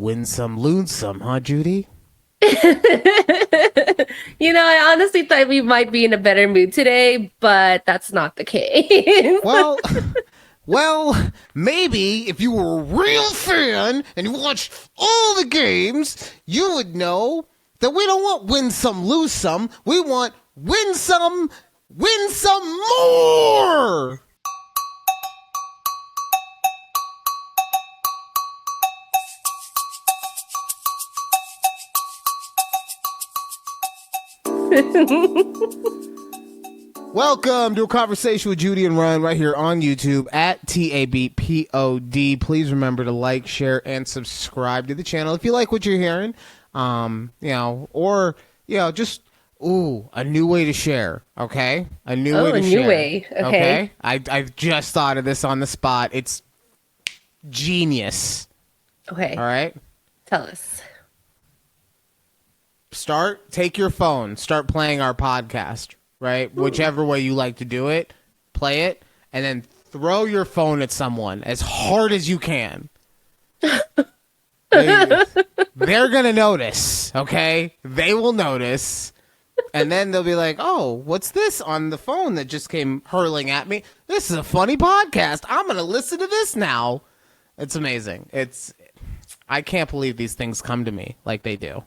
win some, lose some, huh, Judy? I honestly thought we might be in a better mood today, but that's not the case. Well, maybe if you were a real fan and you watched all the games, you would know that we don't want win some, lose some. We want win some more. Welcome to a conversation with Judy and Ryan right here on YouTube at tabpod. Please remember to like, share, and subscribe to the channel if you like what you're hearing. Just a new way to share. Okay, a new way to share. Way. Okay. I just thought of this on the spot. It's genius. Okay. All right. Tell us. Take your phone, start playing our podcast, right? Ooh. Whichever way you like to do it, play it, and then throw your phone at someone as hard as you can. They're going to notice, okay? They will notice, and then they'll be like, oh, what's this on the phone that just came hurling at me? This is a funny podcast. I'm going to listen to this now. It's amazing. I can't believe these things come to me like they do.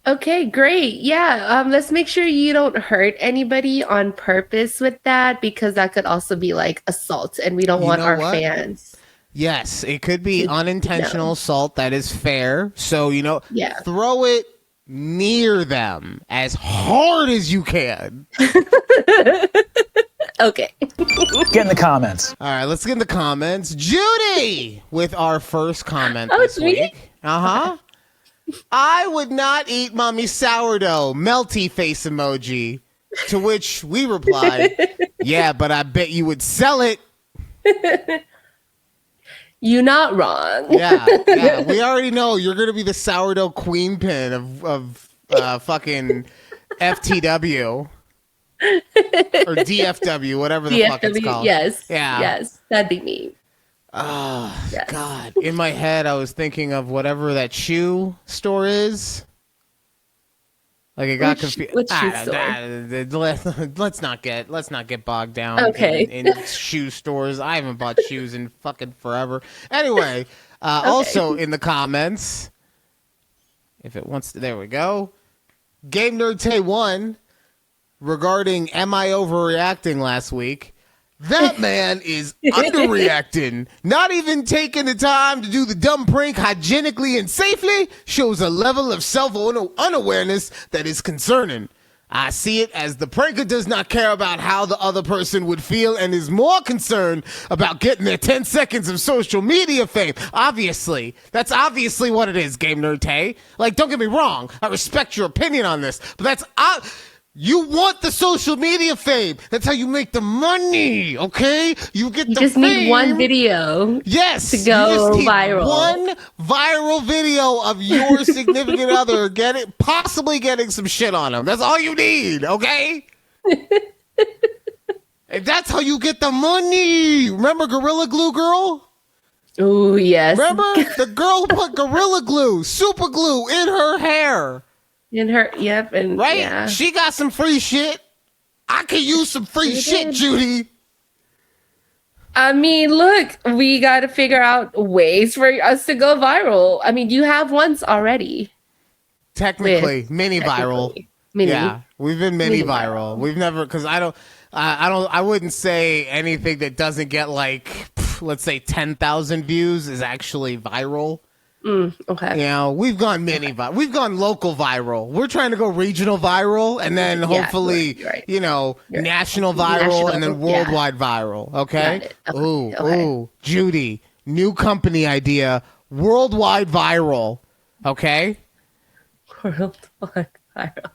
Okay, great. Yeah, let's make sure you don't hurt anybody on purpose with that, because that could also be like assault, and we don't want our fans. Yes, it could be unintentional assault. That is fair. So, throw it near them as hard as you can. Okay. Get in the comments. All right, let's get in the comments. Judy with our first comment this week. Me? Uh-huh. I would not eat mommy's sourdough, melty face emoji. To which we replied, yeah, but I bet you would sell it. You're not wrong. Yeah. We already know you're going to be the sourdough queen pin of fucking FTW. Or DFW, whatever the fuck it's called. Yes. Yeah. Yes, that'd be me. Oh, yes. God. In my head, I was thinking of whatever that shoe store is. Like, it got confused. Which shoe store? Let's not get bogged down in shoe stores. I haven't bought shoes in fucking forever. Anyway, also in the comments, if it wants to, there we go. Game Nerd Tay 1 regarding am I overreacting last week. That man is underreacting. Not even taking the time to do the dumb prank hygienically and safely shows a level of self-unawareness that is concerning. I see it as the pranker does not care about how the other person would feel and is more concerned about getting their 10 seconds of social media fame. Obviously. That's obviously what it is, Game Nerd Tay. Like, don't get me wrong. I respect your opinion on this, but that's... You want the social media fame. That's how you make the money, okay? You just need one video. Yes. To go viral. One viral video of your significant other possibly getting some shit on them. That's all you need, okay? And that's how you get the money. Remember Gorilla Glue Girl? Oh, yes. Remember? The girl who put Gorilla Glue, super glue in her hair. In her, yep, and right? Yeah. She got some free shit. I could use some free shit, Judy. I mean, look, we got to figure out ways for us to go viral. I mean, you have once already. Technically, mini viral. Yeah, we've been mini viral. We've never, because I wouldn't say anything that doesn't get like, let's say 10,000 views is actually viral. Okay. We've gone we've gone local viral. We're trying to go regional viral, and then hopefully, national viral, and then worldwide viral. Okay. Ooh, Judy, new company idea: worldwide viral. Okay. Worldwide viral.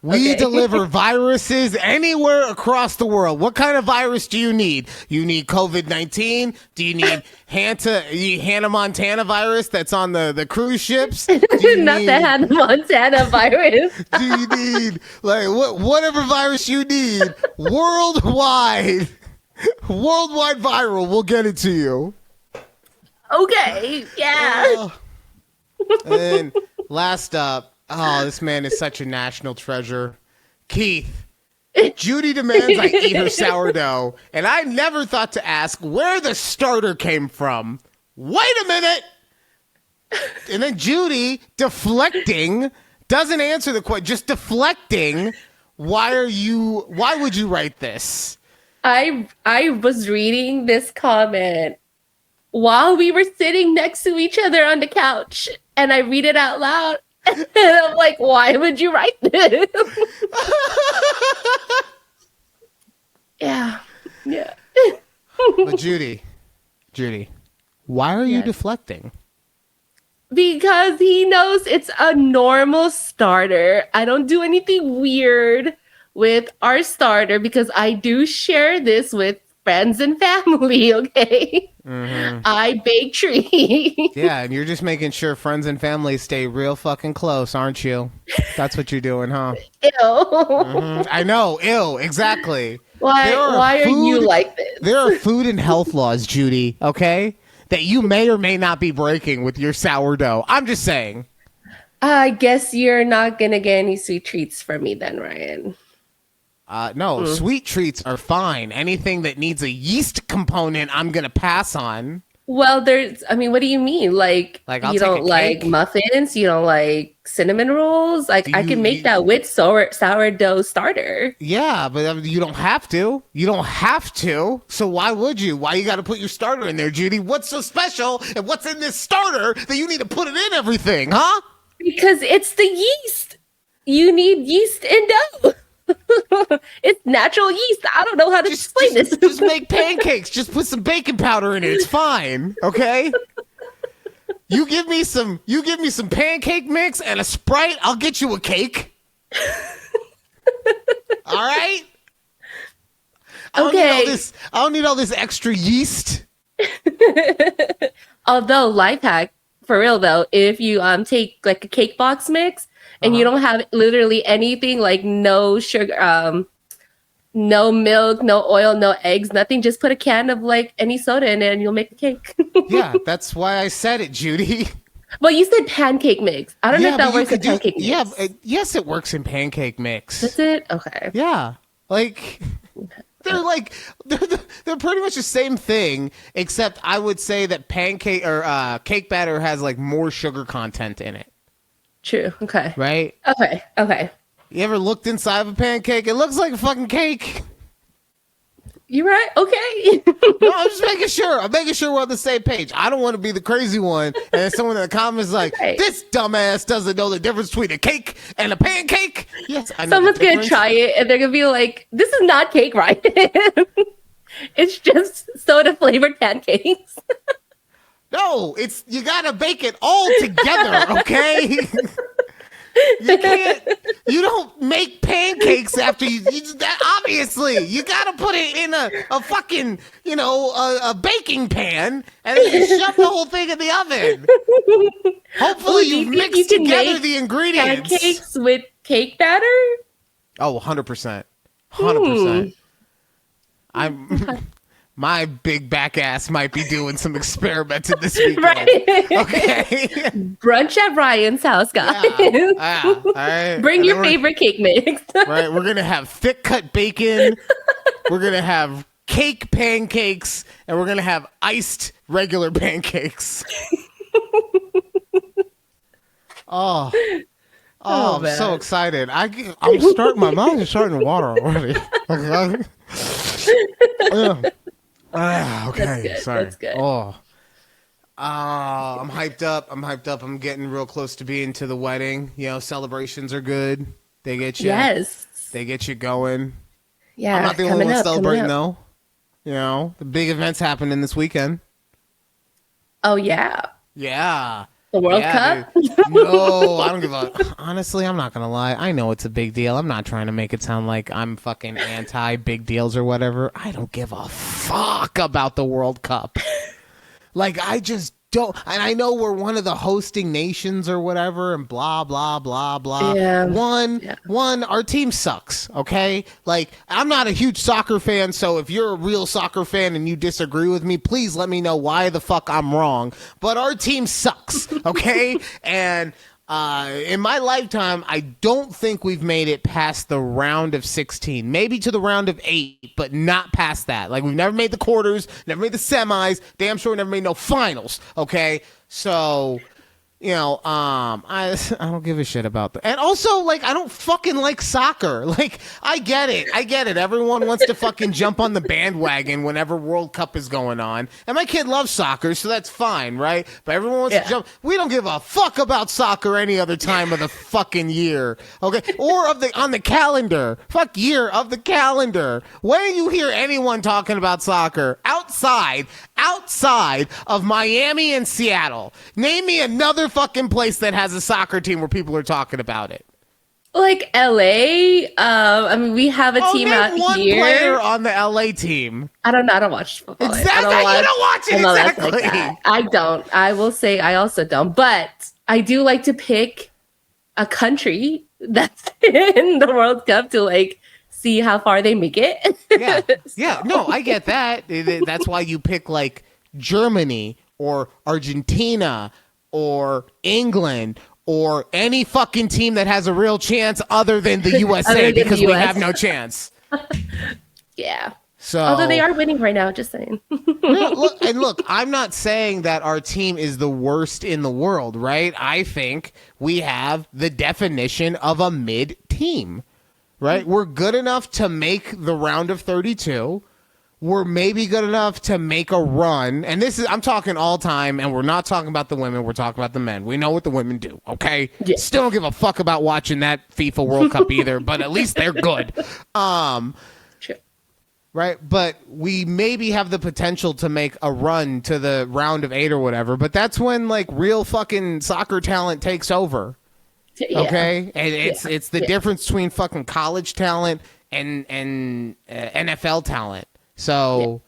We deliver viruses anywhere across the world. What kind of virus do you need? You need COVID-19? Do you need Hannah Montana virus that's on the cruise ships? Not the Hannah Montana virus. Do you need whatever virus you need? Worldwide viral. We'll get it to you. Okay, yeah. And last up, this man is such a national treasure. Keith, Judy demands I eat her sourdough, and I never thought to ask where the starter came from. Wait a minute! And then Judy, deflecting, doesn't answer the question, just deflecting. Why would you write this? I was reading this comment while we were sitting next to each other on the couch, and I read it out loud, and I'm like, why would you write this? Yeah. But Judy, why are you deflecting? Because he knows it's a normal starter. I don't do anything weird with our starter because I do share this with friends and family, okay? Mm-hmm. I bake treats. Yeah, and you're just making sure friends and family stay real fucking close, aren't you? That's what you're doing, huh? Ew. Mm-hmm. I know, ew, exactly. Why are you like this? There are food and health laws, Judy, okay? That you may or may not be breaking with your sourdough. I'm just saying. I guess you're not going to get any sweet treats from me then, Ryan. No, sweet treats are fine. Anything that needs a yeast component, I'm going to pass on. Well, what do you mean? Like you don't like muffins? You don't like cinnamon rolls? Like, I can make that with sourdough starter. Yeah, but you don't have to. You don't have to. So why would you? Why you got to put your starter in there, Judy? What's so special and what's in this starter that you need to put it in everything, huh? Because it's the yeast. You need yeast in dough. It's natural yeast. I don't know how to explain this. Just make pancakes. Just put some baking powder in it. It's fine. Okay? You give me some pancake mix and a Sprite, I'll get you a cake. All right? I don't need all this extra yeast. Although, life hack, for real though, if you take like a cake box mix and you don't have literally anything, like no sugar, no milk, no oil, no eggs, nothing, just put a can of like any soda in it and you'll make a cake. Yeah, that's why I said it, Judy. Well, you said pancake mix. I don't know if that works in pancake mix. Yeah, yes, it works in pancake mix. Does it? Okay. Yeah, like they're pretty much the same thing, except I would say that pancake or cake batter has like more sugar content in it. True. Okay. Right? Okay. You ever looked inside of a pancake? It looks like a fucking cake. You're right. Okay. No, I'm just making sure. I'm making sure we're on the same page. I don't want to be the crazy one. And someone in the comments is like, this dumbass doesn't know the difference between a cake and a pancake. Yes, I know. Someone's going to try it and they're going to be like, this is not cake, right? It's just soda flavored pancakes. No, you got to bake it all together, okay? You don't make pancakes after you that, obviously. You got to put it in a fucking, a baking pan and then you shove the whole thing in the oven. Hopefully you mix together the ingredients. Pancakes with cake batter? Oh, 100%. 100%. My big back ass might be doing some experimenting this weekend. Right. Okay. Brunch at Ryan's house, guys. Yeah. All right. Bring your favorite cake mix. Right. We're going to have thick cut bacon. We're going to have cake pancakes. And we're going to have iced regular pancakes. Oh, I'm so excited. I'm starting, my mouth is starting to water already. Okay, That's good. sorry. That's good. I'm hyped up. I'm getting real close to being to the wedding. Celebrations are good. They get you. Yes. They get you going. Yeah. I'm not the only one celebrating though. The big events happening this weekend. Oh yeah. Yeah. The World Cup? No, I don't give a... Honestly, I'm not going to lie. I know it's a big deal. I'm not trying to make it sound like I'm fucking anti-big deals or whatever. I don't give a fuck about the World Cup. Like, I just don't, and I know we're one of the hosting nations or whatever, and blah blah blah blah. Yeah. One, our team sucks. Okay, like I'm not a huge soccer fan, so if you're a real soccer fan and you disagree with me, please let me know why the fuck I'm wrong. But our team sucks. Okay, and. In my lifetime, I don't think we've made it past the round of 16, maybe to the round of 8, but not past that. Like, we've never made the quarters, never made the semis, damn sure never made no finals. Okay, so I don't give a shit about that. And also, like, I don't fucking like soccer. Like, I get it. Everyone wants to fucking jump on the bandwagon whenever World Cup is going on. And my kid loves soccer, so that's fine, right? But everyone wants to jump. We don't give a fuck about soccer any other time of the fucking year. Okay? Or on the calendar. Fuck year of the calendar. When you hear anyone talking about soccer outside of Miami and Seattle, name me another fucking place that has a soccer team where people are talking about it. Like LA. I mean, we have a team out name one here. Player on the LA team. I don't watch football. Exactly. You don't watch it. Exactly. Like I don't. I will say I also don't. But I do like to pick a country that's in the World Cup to like see how far they make it. Yeah. Yeah. No, I get that. That's why you pick like Germany or Argentina or England or any fucking team that has a real chance other than the USA because we have no chance. Yeah. So, although they are winning right now, just saying. Look, I'm not saying that our team is the worst in the world, right? I think we have the definition of a mid team, right? We're good enough to make the round of 32. We're maybe good enough to make a run. And I'm talking all time, and we're not talking about the women. We're talking about the men. We know what the women do, okay? Yeah. Still don't give a fuck about watching that FIFA World Cup either, but at least they're good. Sure. Right? But we maybe have the potential to make a run to the round of 8 or whatever. But that's when, like, real fucking soccer talent takes over. Yeah. Okay? And it's the difference between fucking college talent and NFL talent. So,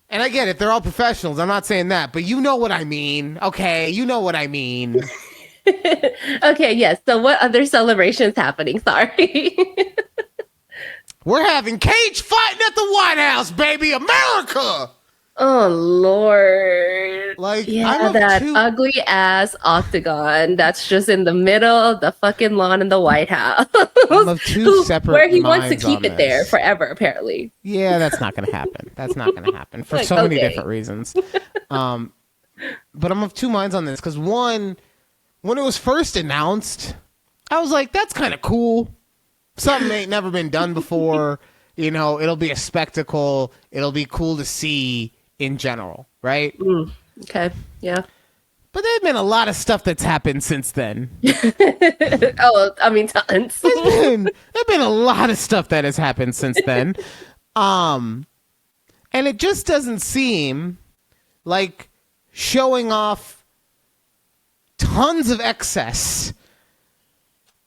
and I get it. They're all professionals. I'm not saying that, but you know what I mean. Okay, you know what I mean. Okay, yes. So what other celebrations happening? Sorry. We're having cage fighting at the White House, baby. America. Oh, Lord. Like, yeah, that ugly ass octagon that's just in the middle of the fucking lawn in the White House. I'm of two separate where he wants to minds keep on it this. There forever, apparently. Yeah, that's not going to happen. That's not going to happen for so many different reasons. But I'm of two minds on this because one, when it was first announced, I was like, that's kind of cool. Something ain't never been done before. You know, it'll be a spectacle. It'll be cool to see in general, right? Okay, yeah. But there's been a lot of stuff that's happened since then. Oh, I mean, tons. There's been a lot of stuff that has happened since then. And it just doesn't seem like showing off tons of excess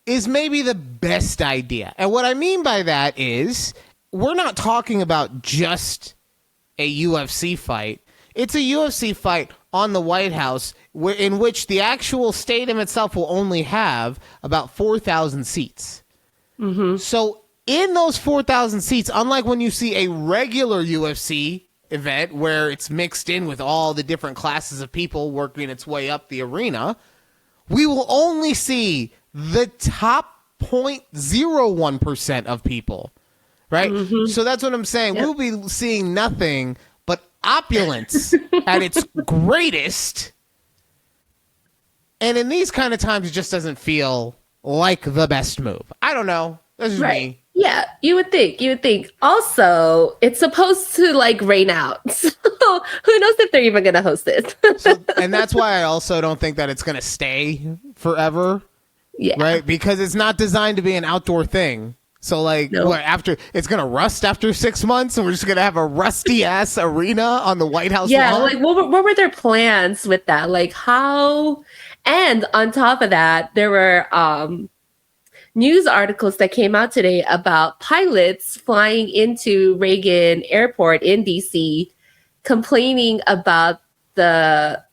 is maybe the best idea. And what I mean by that is we're not talking about just a UFC fight. It's a UFC fight on the White House in which the actual stadium itself will only have about 4,000 seats. Mm-hmm. So in those 4,000 seats, unlike when you see a regular UFC event where it's mixed in with all the different classes of people working its way up the arena, we will only see the top 0.01% of people. Right? Mm-hmm. So that's what I'm saying. Yep. We'll be seeing nothing but opulence at its greatest. And in these kind of times, it just doesn't feel like the best move. I don't know. That's just me. Yeah, you would think. Also, it's supposed to like rain out. So who knows if they're even going to host it. And that's why I also don't think that it's going to stay forever. Yeah. Right? Because it's not designed to be an outdoor thing. So, like, what, after it's going to rust after 6 months and we're just going to have a rusty ass arena on the White House lawn? Like, what were their plans with that? Like, how? And on top of that, there were news articles that came out today about pilots flying into Reagan Airport in DC complaining about the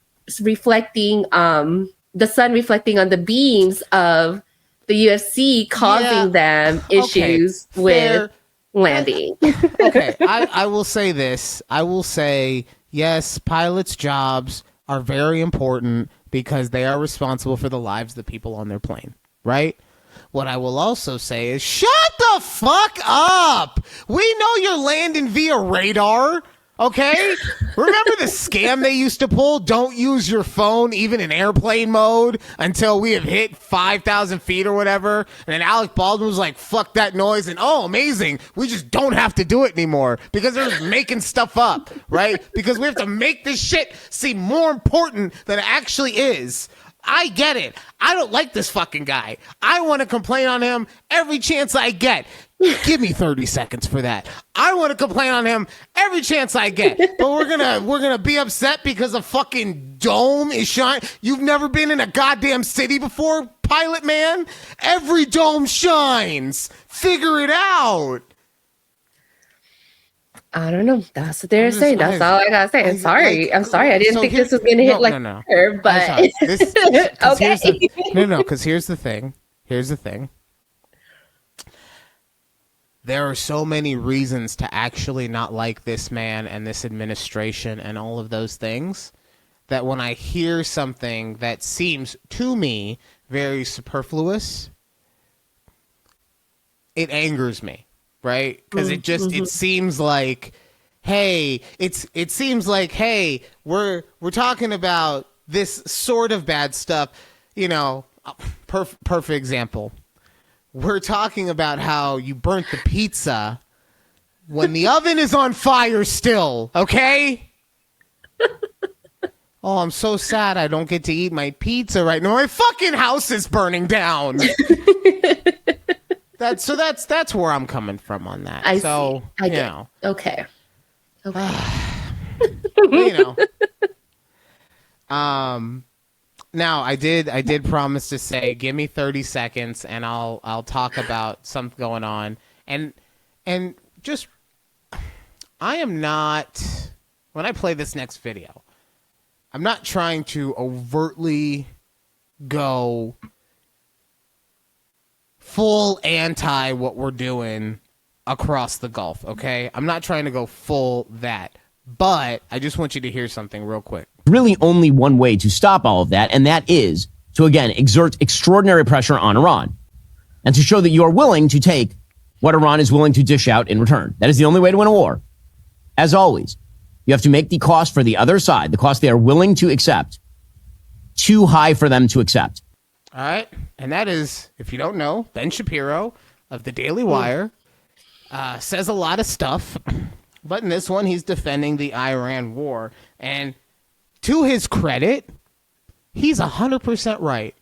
reflecting, the sun reflecting on the beams of the UFC, causing them issues with landing. Okay, I will say this. I will say, yes, pilots' jobs are very important because they are responsible for the lives of the people on their plane, right? What I will also say is, shut the fuck up! We know you're landing via radar, okay? Remember the scam they used to pull? Don't use your phone even in airplane mode until we have hit 5,000 feet or whatever. And then Alec Baldwin was like, fuck that noise. And oh, amazing. We just don't have to do it anymore because they're making stuff up, right? Because we have to make this shit seem more important than it actually is. I get it. I don't like this fucking guy. I want to complain on him every chance I get. Give me 30 seconds for that. I want to complain on him every chance I get. But we're gonna be upset because a fucking dome is shining. You've never been in a goddamn city before, pilot man? Every dome shines. Figure it out. I don't know. That's what they're saying. That's all I gotta say. I'm sorry. I'm sorry. I didn't think this was gonna hit her, but okay. Because here's the thing. Here's the thing. There are so many reasons to actually not like this man and this administration and all of those things that when I hear something that seems to me very superfluous, it angers me. Right? Because it seems like, hey, it seems like, hey, we're talking about this sort of bad stuff. You know, perfect example. We're talking about how you burnt the pizza when the oven is on fire still, okay? Oh, I'm so sad I don't get to eat my pizza right now. My fucking house is burning down. That's where I'm coming from on that. I see. I get know. Okay. You know. Now I did promise to say, give me 30 seconds and I'll talk about something going on. And just I am not, when I play this next video, I'm not trying to overtly go full anti what we're doing across the Gulf, okay? I'm not trying to go full that, but I just want you to hear something real quick. Really only one way to stop all of that, and that is to, again, exert extraordinary pressure on Iran and to show that you are willing to take what Iran is willing to dish out in return. That is the only way to win a war. As always, you have to make the cost for the other side, the cost they are willing to accept, too high for them to accept. All right, and that is, if you don't know, Ben Shapiro of the Daily Wire says a lot of stuff, but in this one, he's defending the Iran war. And to his credit, he's 100% right.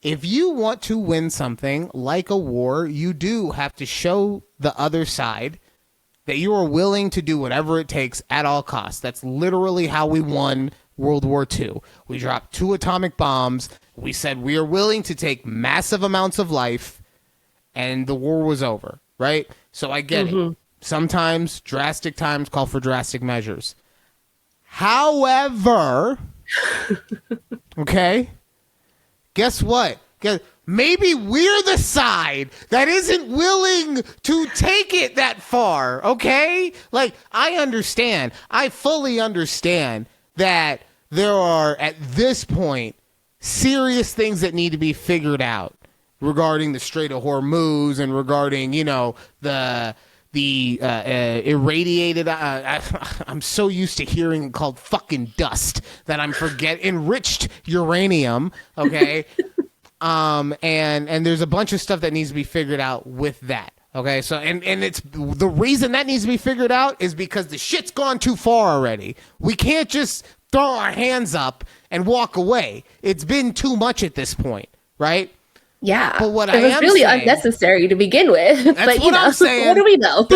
If you want to win something like a war, you do have to show the other side that you are willing to do whatever it takes at all costs. That's literally how we won World War II. We dropped 2 atomic bombs. We said we are willing to take massive amounts of life, and the war was over, right? So I get it. Sometimes drastic times call for drastic measures. However, okay, guess what? Maybe we're the side that isn't willing to take it that far, okay? Like, I understand. I fully understand that there are, at this point, serious things that need to be figured out regarding the Strait of Hormuz and regarding, you know, the irradiated, I'm so used to hearing it called fucking dust that I'm enriched uranium, okay? And there's a bunch of stuff that needs to be figured out with that. Okay, so and it's the reason that needs to be figured out is because the shit's gone too far already. We can't just throw our hands up and walk away. It's been too much at this point, right? Yeah, but what it was really unnecessary to begin with. That's but what I'm saying. What do we know?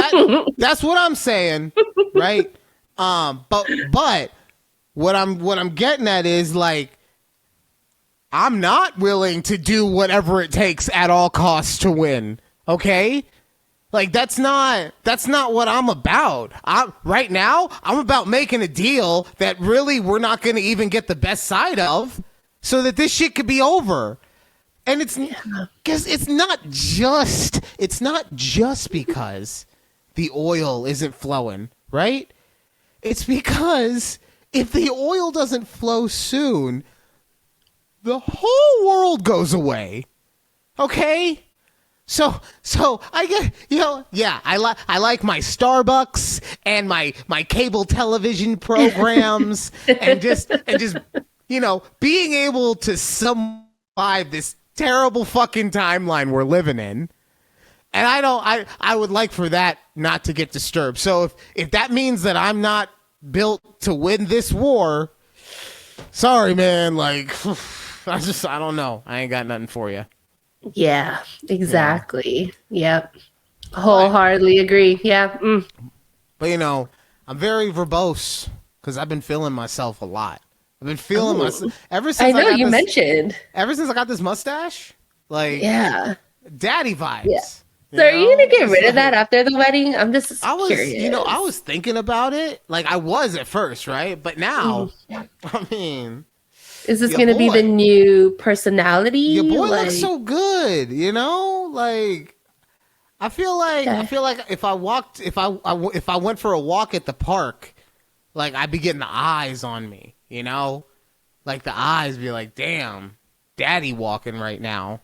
That's what I'm saying, right? But what I'm getting at is, like, I'm not willing to do whatever it takes at all costs to win. Okay, Like, that's not what I'm about. Right now, I'm about making a deal that really we're not going to even get the best side of, so that this shit could be over. And it's because it's not just because the oil isn't flowing, right? It's because if the oil doesn't flow soon, the whole world goes away. Okay? So I get, I like my Starbucks and my cable television programs and just being able to survive this terrible fucking timeline we're living in. And I would like for that not to get disturbed. So if that means that I'm not built to win this war, sorry, man. Like, I don't know. I ain't got nothing for you. Yeah, exactly. Yeah. Yep. Wholeheartedly agree. Yeah. But I'm very verbose because I've been feeling myself a lot. I've been feeling myself ever since mentioned. Ever since I got this mustache, like, daddy vibes. Yeah. So are you gonna get rid of that after the wedding? I'm just curious. I was thinking about it. Like, I was at first, right? But now, I mean, is this gonna be the new personality? Your boy looks so good, Like, I feel like if I went for a walk at the park, like, I'd be getting the eyes on me, Like, the eyes be like, damn, daddy walking right now.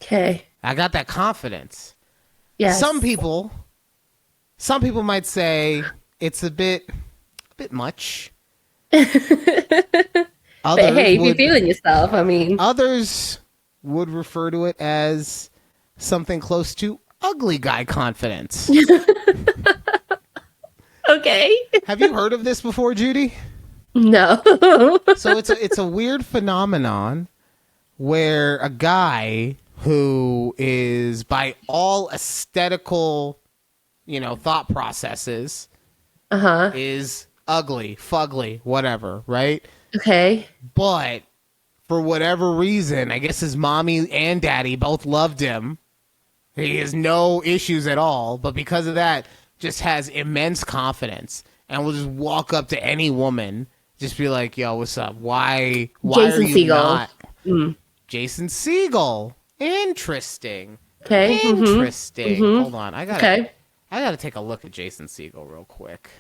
Okay. I got that confidence. Yes. Some people might say it's a bit much. But hey, if you're feeling yourself, I mean. Others would refer to it as something close to ugly guy confidence. Okay. Have you heard of this before, Judy? No. So it's a weird phenomenon where a guy who is, by all aesthetical, thought processes, is ugly, fugly, whatever, right? Okay. But for whatever reason, I guess his mommy and daddy both loved him. He has no issues at all, but because of that, just has immense confidence and will just walk up to any woman, just be like, "Yo, what's up? Why Jason are you Segel. not Jason Segel?" Interesting. Okay. Interesting. Mm-hmm. Hold on, I gotta take a look at Jason Segel real quick.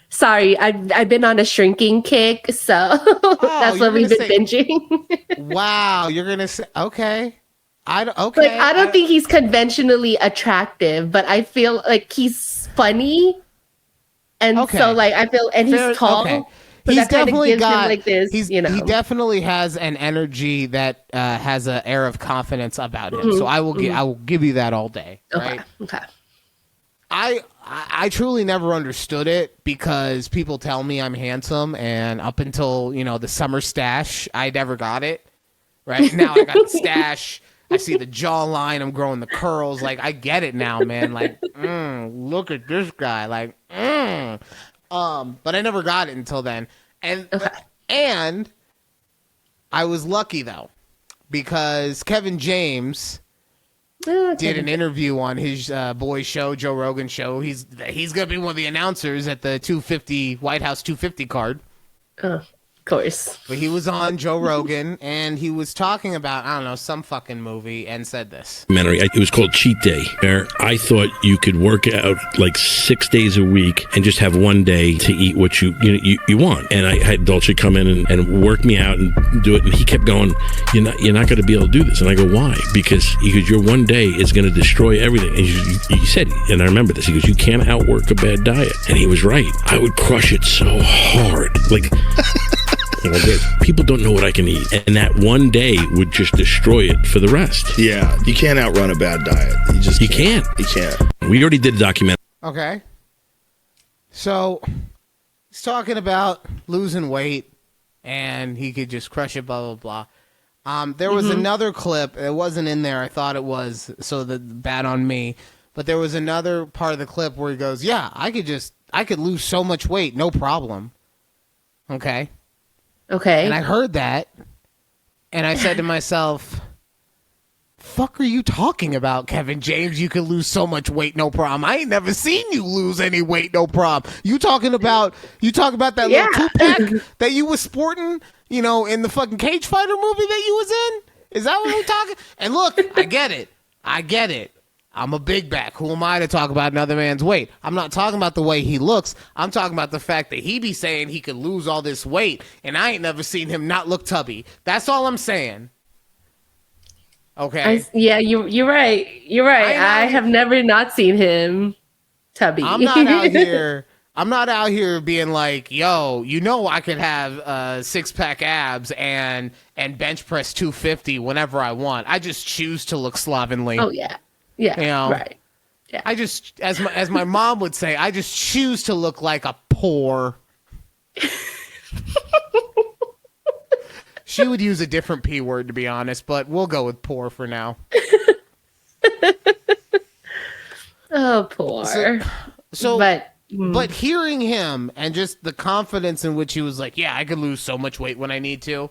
Sorry, I've been on a shrinking kick, so that's what we've been binging. Wow, you're gonna say okay. I don't think he's conventionally attractive, but I feel like he's funny, and so I feel, and he's tall. Okay. So he's definitely got like this. He definitely has an energy that has an air of confidence about him. So I will give you that all day. Right? Okay. I truly never understood it because people tell me I'm handsome, and up until the summer stash, I never got it. Right now, I got the stash. I see the jawline. I'm growing the curls. Like, I get it now, man. Like, look at this guy. Like, but I never got it until then. And I was lucky though, because Kevin James did an interview on his boy show, Joe Rogan show. He's gonna be one of the announcers at the 250 White House 250 card. Of course. But he was on Joe Rogan, and he was talking about, I don't know, some fucking movie, and said this. It was called Cheat Day, where I thought you could work out like 6 days a week and just have one day to eat what you want. And I had Dolce come in and work me out and do it, and he kept going, you're not going to be able to do this. And I go, why? Because your one day is going to destroy everything. And he said, and I remember this, he goes, you can't outwork a bad diet. And he was right. I would crush it so hard. Like... People don't know what I can eat, and that one day would just destroy it for the rest. Yeah, you can't outrun a bad diet. You can't. You can't. We already did a documentary. Okay. So he's talking about losing weight, and he could just crush it, blah, blah, blah. There was another clip. It wasn't in there. I thought it was, so bad on me. But there was another part of the clip where he goes, yeah, I could lose so much weight, no problem. Okay. Okay. And I heard that, and I said to myself, fuck are you talking about, Kevin James? You can lose so much weight, no problem. I ain't never seen you lose any weight, no problem. You talking about that little 2-pack that you was sporting, in the fucking Cage Fighter movie that you was in? Is that what we're talking? And look, I get it. I'm a big back. Who am I to talk about another man's weight? I'm not talking about the way he looks. I'm talking about the fact that he be saying he could lose all this weight, and I ain't never seen him not look tubby. That's all I'm saying. Okay. You're right. You're right. I have never not seen him tubby. I'm not out here being like, yo, I could have 6-pack abs and bench press 250 whenever I want. I just choose to look slovenly. Oh yeah. Yeah. Right. Yeah. I just, as my mom would say, I just choose to look like a poor. She would use a different P word, to be honest, but we'll go with poor for now. Oh, poor. But hearing him and just the confidence in which he was like, yeah, I could lose so much weight when I need to,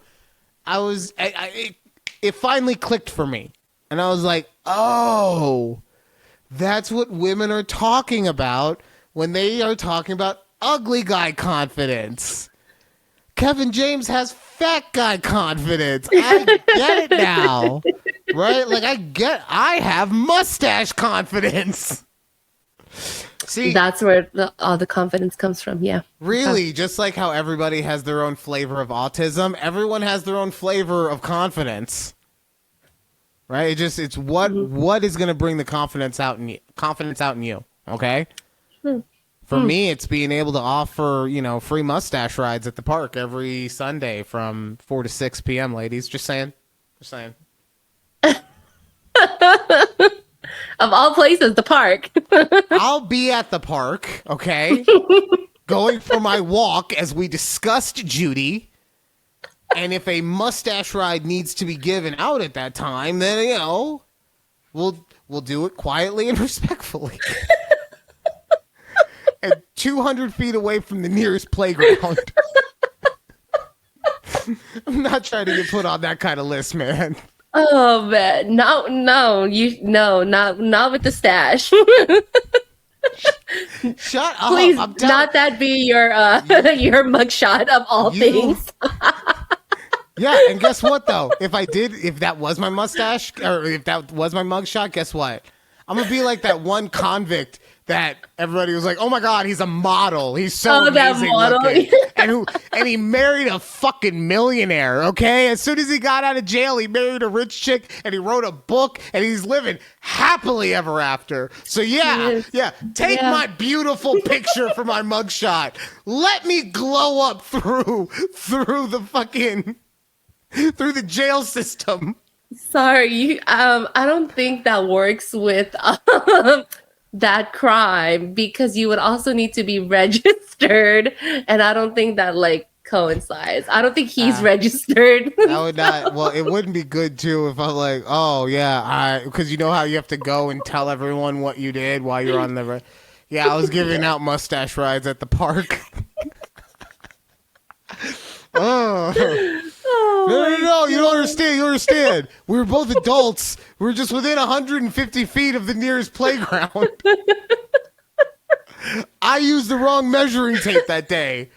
it finally clicked for me. And I was like, oh, that's what women are talking about when they are talking about ugly guy confidence. Kevin James has fat guy confidence. I get it now. Right? Like, I have mustache confidence. See, that's where all the confidence comes from. Yeah. Really? Just like how everybody has their own flavor of autism, everyone has their own flavor of confidence. Right? It's what is going to bring the confidence out in you. Okay? For me, it's being able to offer, free mustache rides at the park every Sunday from 4 to 6 p.m., ladies. Just saying. Of all places, the park. I'll be at the park, okay? Going for my walk, as we discussed, Judy. And if a mustache ride needs to be given out at that time, then, we'll do it quietly and respectfully. And 200 feet away from the nearest playground. I'm not trying to get put on that kind of list, man. Oh man, not with the stash. Shut up! Please, not that be your mugshot of all things. Yeah, and guess what though? If that was my mustache, or if that was my mugshot, guess what? I'm gonna be like that one convict that everybody was like, "Oh my god, he's a model. He's so amazing looking." and he married a fucking millionaire. Okay, as soon as he got out of jail, he married a rich chick, and he wrote a book, and he's living happily ever after. So take my beautiful picture for my mugshot. Let me glow up through the jail system. Sorry, I don't think that works with that crime, because you would also need to be registered, and I don't think that coincides. I don't think he's registered. That would not. Well, it wouldn't be good too if I'm like, oh yeah, because you know how you have to go and tell everyone what you did while you're on the. Yeah, I was giving out mustache rides at the park. Oh. No, you don't understand. You understand. We were both adults. We were just within 150 feet of the nearest playground. I used the wrong measuring tape that day.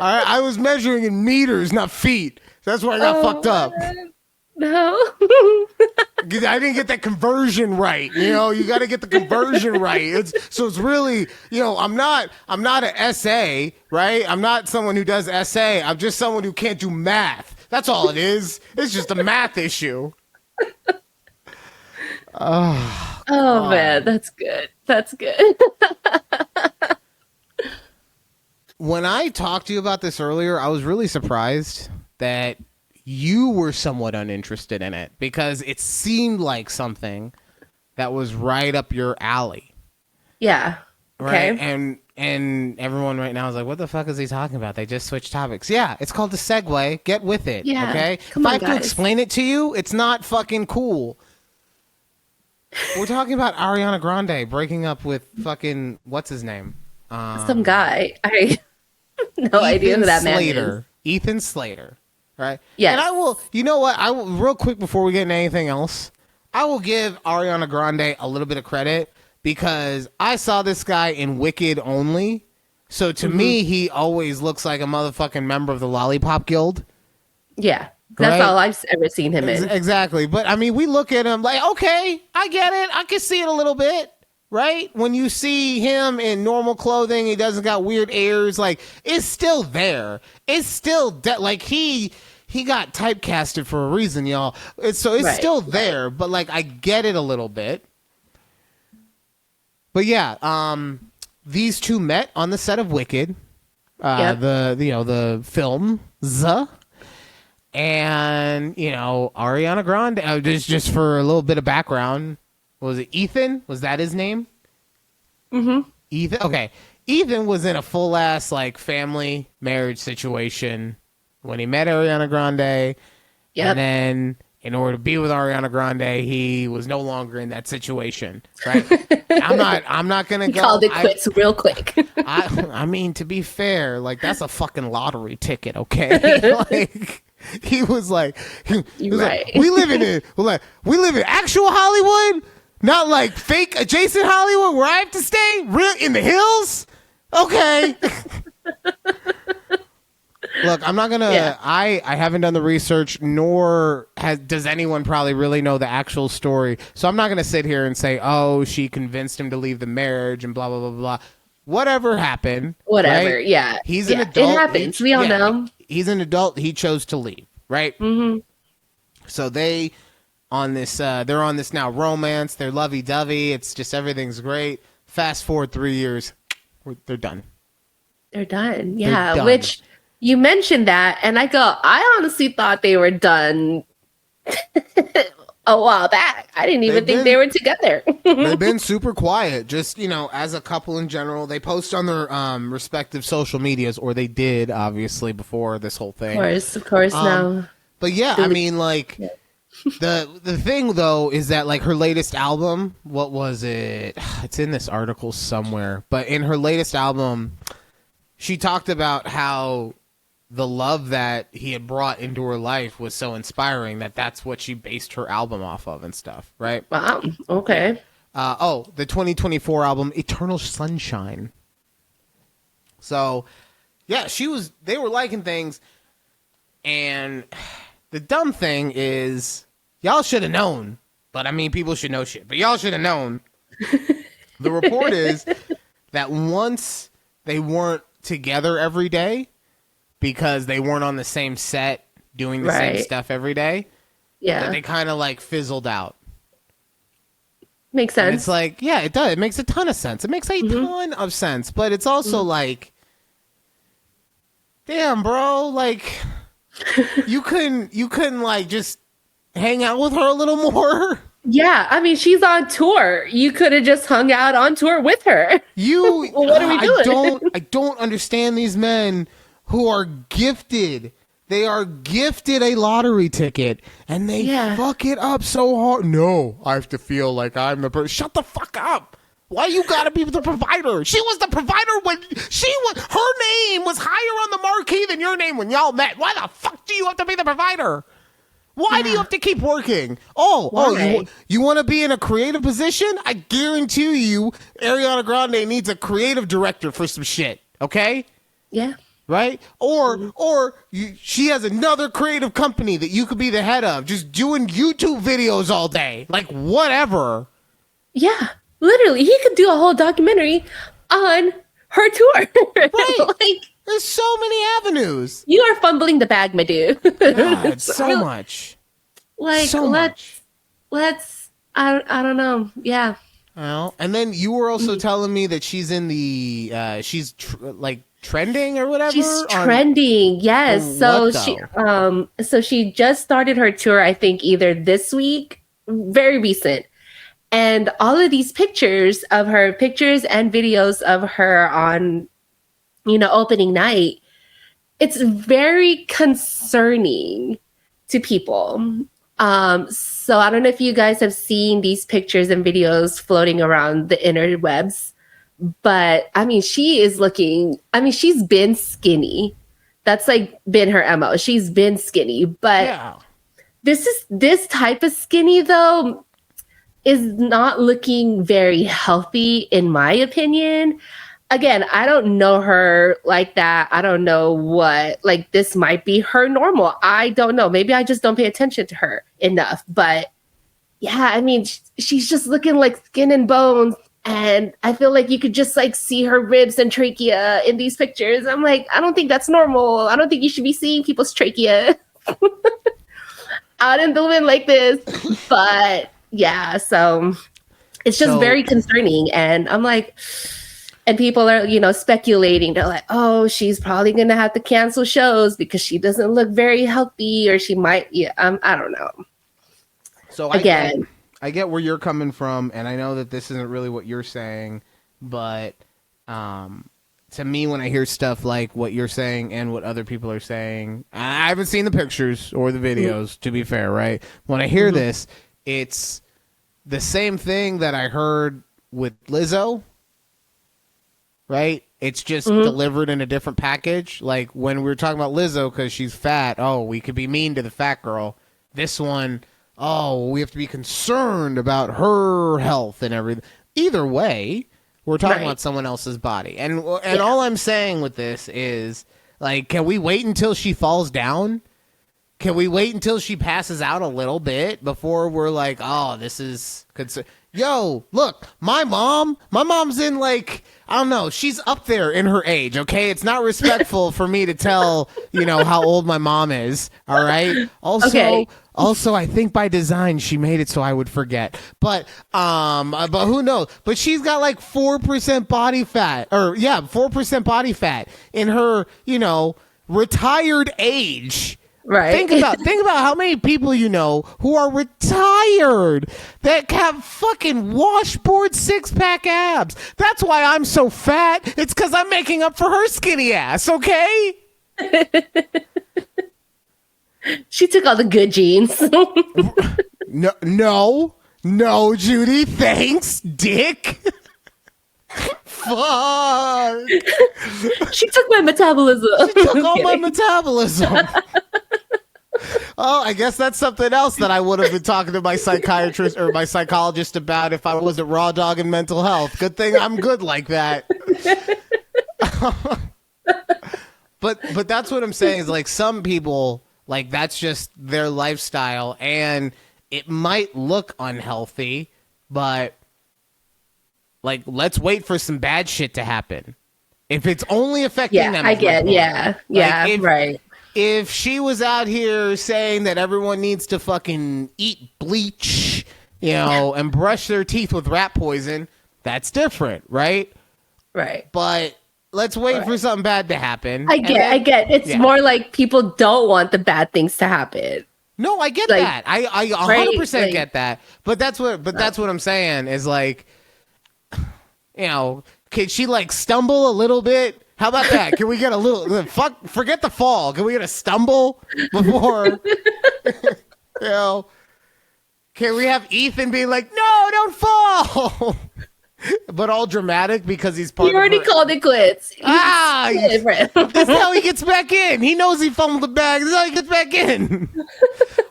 All right? I was measuring in meters, not feet. That's where I got fucked up. No. I didn't get that conversion right. You got to get the conversion right. It's really, I'm not an SA, right? I'm not someone who does SA. I'm just someone who can't do math. That's all it is. It's just a math issue. Oh man, that's good. That's good. When I talked to you about this earlier, I was really surprised that you were somewhat uninterested in it, because it seemed like something that was right up your alley. Yeah. Okay. Right? And everyone right now is like, what the fuck is he talking about? They just switched topics. Yeah, it's called a segue. Get with it. Yeah. Okay? Come on, if I have to explain it to you, it's not fucking cool. We're talking about Ariana Grande breaking up with fucking, what's his name? Some guy. I have no idea who that man is. Ethan Slater. Right? Yeah. And I will, you know what? Real quick before we get into anything else, I will give Ariana Grande a little bit of credit because I saw this guy in Wicked only. So to me, he always looks like a motherfucking member of the Lollipop Guild. Yeah. That's right? all I've ever seen him in. Exactly. But I mean, we look at him like, okay, I get it. I can see it a little bit. Right? When you see him in normal clothing, he doesn't got weird airs. Like, it's still there. It's still like he got typecasted for a reason, y'all. It's still there, but like I get it a little bit. But yeah, these two met on the set of Wicked, the film, and Ariana Grande. Just for a little bit of background. Was it Ethan? Was that his name? Mm-hmm. Ethan? Okay. Ethan was in a full-ass, like, family marriage situation when he met Ariana Grande. Yep. And then, in order to be with Ariana Grande, he was no longer in that situation, right? I'm not going to go. He called it quits real quick. I mean, to be fair, like, that's a fucking lottery ticket, okay? Like... He was like, like, we live in actual Hollywood, not like fake adjacent Hollywood where I have to stay real in the hills. Okay. Look, I'm not gonna. Yeah. I haven't done the research, nor does anyone probably really know the actual story. So I'm not gonna sit here and say, oh, she convinced him to leave the marriage and blah blah blah blah. Whatever happened. Whatever. Right? Yeah. He's an adult. It happens. We all know. He's an adult. He chose to leave. Right. Mm-hmm. So they're on this now romance. They're lovey-dovey. It's just everything's great. Fast forward 3 years, they're done. They're done. Yeah. Done. Which you mentioned that, and I honestly thought they were done a while back. I didn't even think they were together. They've been super quiet. Just, as a couple in general, they post on their respective social medias, or they did, obviously, before this whole thing. Of course, now. But yeah, I mean, like, the thing, though, is that, like, her latest album, what was it? It's in this article somewhere. But in her latest album, she talked about how the love that he had brought into her life was so inspiring that's what she based her album off of and stuff, right? Wow. Okay. The 2024 album, Eternal Sunshine. So, yeah, they were liking things, and the dumb thing is, y'all should have known, but I mean, people should know shit, but y'all should have known. The report is that once they weren't together every day, because they weren't on the same set doing the same stuff every day. Yeah. That they kind of like fizzled out. Makes sense. And it's like, yeah, it does. It makes a ton of sense. It makes a ton of sense. But it's also like, damn, bro, like you couldn't like just hang out with her a little more. Yeah, I mean, she's on tour. You could have just hung out on tour with her. What are we doing? I don't understand these men who are gifted. They are gifted a lottery ticket, and they fuck it up so hard. No, I have to feel like I'm the person. Shut the fuck up. Why you gotta be the provider? She was the provider when her name was higher on the marquee than your name when y'all met. Why the fuck do you have to be the provider? Why do you have to keep working? You want to be in a creative position? I guarantee you, Ariana Grande needs a creative director for some shit. Okay? Yeah. Right? She has another creative company that you could be the head of, just doing YouTube videos all day. Like, whatever. Yeah. Literally, he could do a whole documentary on her tour. Right. Like, there's so many avenues. You are fumbling the bag, my dude. God, so much. Like, so let's, I don't know. Yeah. Well, and then you were also telling me that she's in the, trending or whatever. She's trending, yes. So she just started her tour, I think either this week, very recent. And all of these pictures and videos of her on, opening night, it's very concerning to people. So I don't know if you guys have seen these pictures and videos floating around the interwebs. But I mean, she's been skinny. That's like been her MO. She's been skinny, but this type of skinny though, is not looking very healthy, in my opinion. Again, I don't know her like that. I don't know what, like, this might be her normal. I don't know. Maybe I just don't pay attention to her enough. But yeah, I mean, she's just looking like skin and bones. And I feel like you could just like see her ribs and trachea in these pictures. I'm like, I don't think that's normal. I don't think you should be seeing people's trachea out in the wind like this. But yeah, so it's just very concerning. And I'm like, and people are, speculating. They're like, oh, she's probably going to have to cancel shows because she doesn't look very healthy, or she might, I don't know. So I get where you're coming from, and I know that this isn't really what you're saying, but to me, when I hear stuff like what you're saying and what other people are saying, I haven't seen the pictures or the videos, to be fair, right? When I hear this, it's the same thing that I heard with Lizzo, right? It's just delivered in a different package. Like when we were talking about Lizzo because she's fat, oh, we could be mean to the fat girl. This one, oh, we have to be concerned about her health and everything. Either way, we're talking about someone else's body. And all I'm saying with this is, like, can we wait until she falls down? Can we wait until she passes out a little bit before we're like, oh, this is concern? Yo, look, my mom's in, like, I don't know, she's up there in her age, okay? It's not respectful for me to tell, how old my mom is, all right? Also, I think by design she made it so I would forget. But who knows? But she's got like 4% body fat, 4% body fat in her, retired age. Right. Think about how many people who are retired that have fucking washboard six-pack abs. That's why I'm so fat. It's because I'm making up for her skinny ass, okay? She took all the good genes. No, Judy. Thanks, dick. Fuck. She took my metabolism. She took all my metabolism. Oh, I guess that's something else that I would have been talking to my psychiatrist or my psychologist about if I wasn't raw dog in mental health. Good thing I'm good like that. But that's what I'm saying is, like, some people, like, that's just their lifestyle, and it might look unhealthy, but, like, let's wait for some bad shit to happen. If it's only affecting them. I get, right. If she was out here saying that everyone needs to fucking eat bleach, and brush their teeth with rat poison, that's different, right? Right. But let's wait for something bad to happen. I get. It's more like people don't want the bad things to happen. No, I get that. I 100% get that. But that's what I'm saying is, like, can she, like, stumble a little bit? How about that? Can we get a little forget the fall. Can we get a stumble before can we have Ethan be like, no, don't fall? But all dramatic because he's part of already called it quits. This is how he gets back in. He knows he fumbled the bag. This is how he gets back in.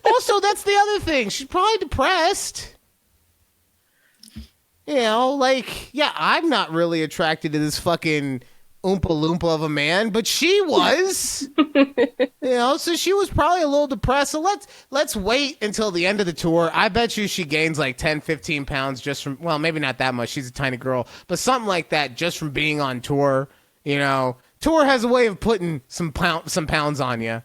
Also, that's the other thing. She's probably depressed. I'm not really attracted to this fucking Oompa Loompa of a man, but she was. So she was probably a little depressed. So let's wait until the end of the tour. I bet you she gains like 10, 15 pounds just from, well, maybe not that much. She's a tiny girl, but something like that just from being on tour. Tour has a way of putting some pounds on you.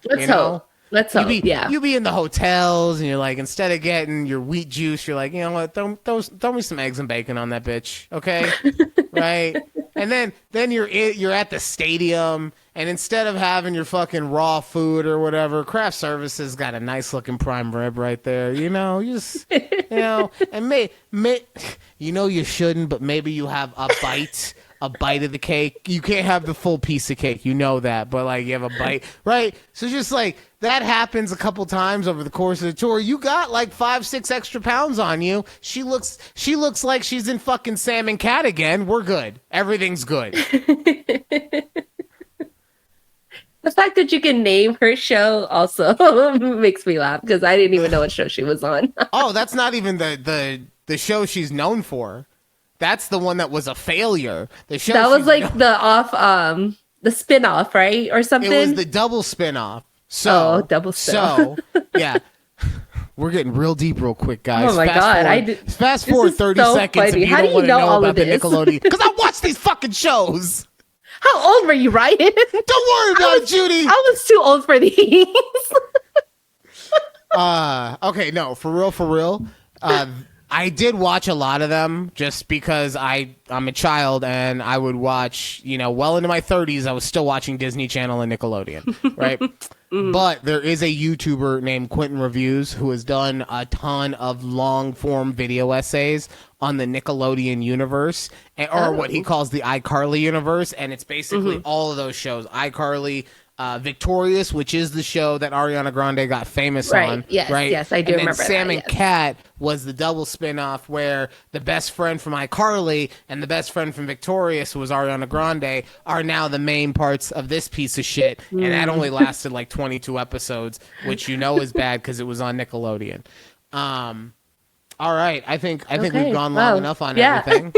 Let's hope. You be in the hotels and you're like, instead of getting your wheat juice, you're like, you know what, throw me some eggs and bacon on that bitch, okay? Right? And then you're at the stadium, and instead of having your fucking raw food or whatever, craft services got a nice looking prime rib right there. And you shouldn't, but maybe you have a bite of the cake. You can't have the full piece of cake, that, but like you have a bite, right? So just like that happens a couple times over the course of the tour. You got like 5-6 extra pounds on you. She looks like she's in fucking Sam and Cat again. We're good. Everything's good. The fact that you can name her show also makes me laugh because I didn't even know what show she was on. Oh, that's not even the the show she's known for. That's the one that was a failure. The show that was like the spin-off, right? Or something? It was the double spin-off. So, double spin-off. So, yeah. We're getting real deep real quick, guys. Oh my God. Fast forward 30 seconds if you don't want to know about the Nickelodeon. Because I watch these fucking shows. How old were you, Ryan? Don't worry about it, Judy. I was too old for these. Okay, no, for real. I did watch a lot of them just because I'm a child and I would watch, well into my 30s, I was still watching Disney Channel and Nickelodeon, right? But there is a YouTuber named Quentin Reviews who has done a ton of long-form video essays on the Nickelodeon universe, or what he calls the iCarly universe, and it's basically all of those shows. iCarly, Victorious, which is the show that Ariana Grande got famous on. Yes, I do remember that. Sam and Cat was the double spin-off where the best friend from iCarly and the best friend from Victorious, who was Ariana Grande, are now the main parts of this piece of shit. And that only lasted like 22 episodes, which is bad because it was on Nickelodeon. All right, I think we've gone long enough on everything.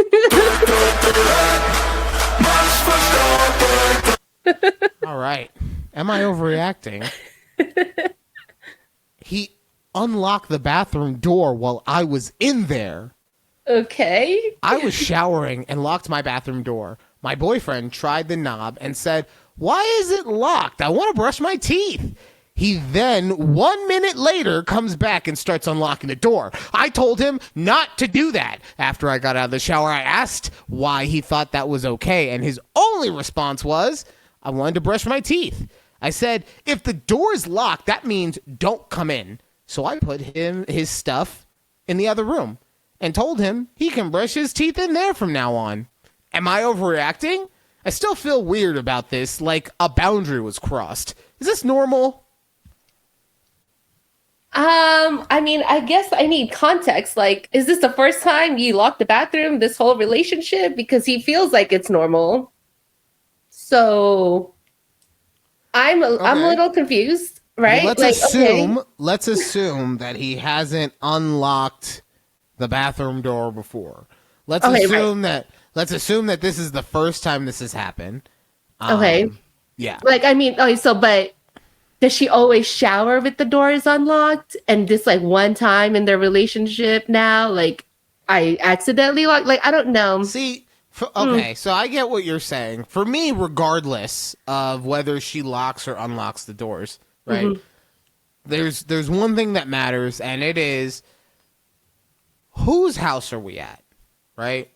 All right. Am I overreacting? He unlocked the bathroom door while I was in there. Okay. I was showering and locked my bathroom door. My boyfriend tried the knob and said, "Why is it locked? I want to brush my teeth." He then, 1 minute later, comes back and starts unlocking the door. I told him not to do that. After I got out of the shower, I asked why he thought that was okay, and his only response was, "I wanted to brush my teeth." I said, "If the door is locked, that means don't come in." So I put his stuff in the other room and told him he can brush his teeth in there from now on. Am I overreacting? I still feel weird about this, like a boundary was crossed. Is this normal? I mean, I guess I need context. Like, is this the first time you locked the bathroom this whole relationship? Because he feels like it's normal. So I'm a little confused, right? Well, let's assume that he hasn't unlocked the bathroom door before. Let's assume that this is the first time this has happened. Okay. Yeah. Like, I mean, but does she always shower with the doors unlocked? And this like one time in their relationship now, like I accidentally locked, like, I don't know. See, so I get what you're saying. For me, regardless of whether she locks or unlocks the doors, right? There's one thing that matters, and it is whose house are we at, right?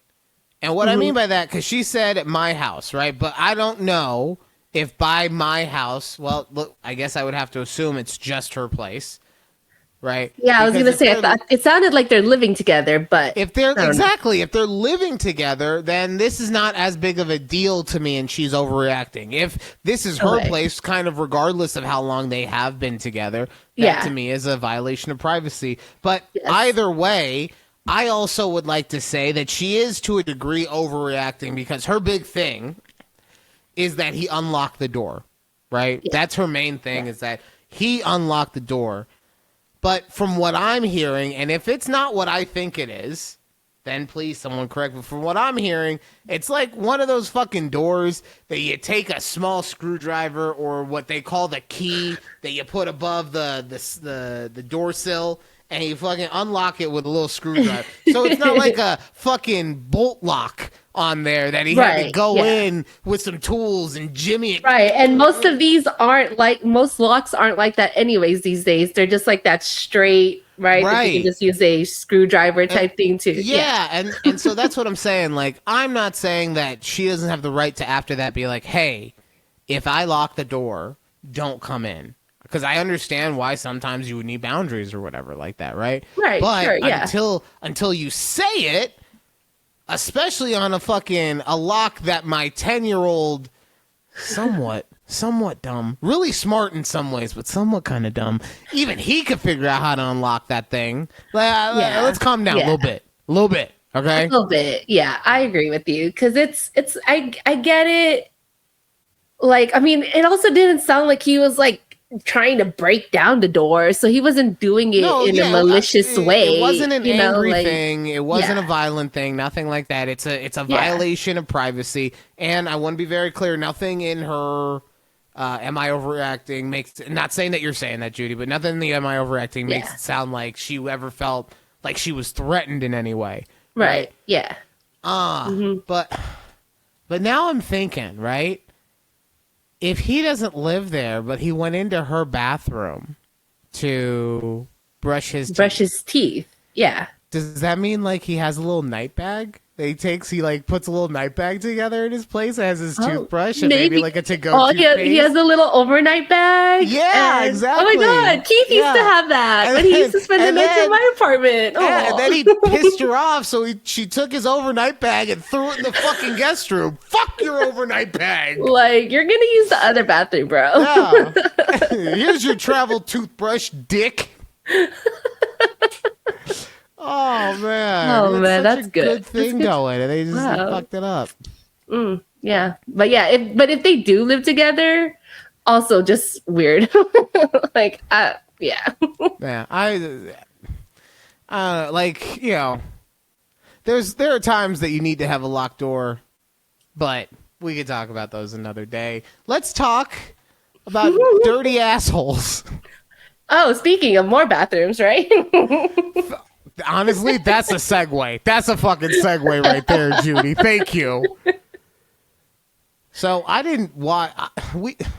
And what I mean by that, because she said at my house, right? But I don't know if by my house, well, look, I guess I would have to assume it's just her place, right? Yeah, I was going to say, it sounded like they're living together, but if they're living together, then this is not as big of a deal to me and she's overreacting. If this is her place, kind of regardless of how long they have been together, that to me is a violation of privacy. But either way, I also would like to say that she is to a degree overreacting because her big thing is that he unlocked the door, right? Yeah. That's her main thing, is that he unlocked the door. But from what I'm hearing, and if it's not what I think it is, then please someone correct me. From what I'm hearing, it's like one of those fucking doors that you take a small screwdriver or what they call the key that you put above the door sill, and you fucking unlock it with a little screwdriver. So it's not like a fucking bolt lock on there that he had to go in with some tools and jimmy it. Right, and most locks aren't like that anyways these days. They're just like that straight, right? That you can just use a screwdriver type thing too. Yeah, and so that's what I'm saying. Like, I'm not saying that she doesn't have the right to after that be like, hey, if I lock the door, don't come in. Because I understand why sometimes you would need boundaries or whatever like that, right? Right, but until you say it, especially on a lock that my 10-year-old, somewhat dumb, really smart in some ways, but somewhat kind of dumb, even he could figure out how to unlock that thing. Let's calm down a little bit, okay? A little bit, yeah. I agree with you because I get it. Like, I mean, it also didn't sound like he was like trying to break down the door, so he wasn't doing it in a malicious way. It wasn't an angry like, thing. It wasn't a violent thing. Nothing like that. It's a violation of privacy. And I want to be very clear. Nothing in her "Am I overreacting?" makes. Not saying that you're saying that, Judy, but nothing in the "Am I overreacting?" makes it sound like she ever felt like she was threatened in any way. Right? Yeah. But now I'm thinking, right? If he doesn't live there, but he went into her bathroom to brush his teeth. Yeah. Does that mean like he has a little night bag that he like puts a little night bag together in his place, has his toothbrush and maybe like a to-go toothpaste? He has a little overnight bag. Yeah, exactly. Oh my God, Keith used to have that, but he used to spend the night in my apartment. Yeah, and then he pissed her off, so she took his overnight bag and threw it in the fucking guest room. Fuck your overnight bag. Like, you're gonna use the other bathroom, bro. Yeah. Here's your travel toothbrush, dick. Oh man! That's good thing going, and they just fucked it up. Yeah, but if they do live together, also just weird. Like, yeah. Like, you know, there are times that you need to have a locked door, but we could talk about those another day. Let's talk about dirty assholes. Oh, speaking of more bathrooms, right? Honestly, that's a segue. That's a fucking segue right there, Judy. Thank you. So I didn't want.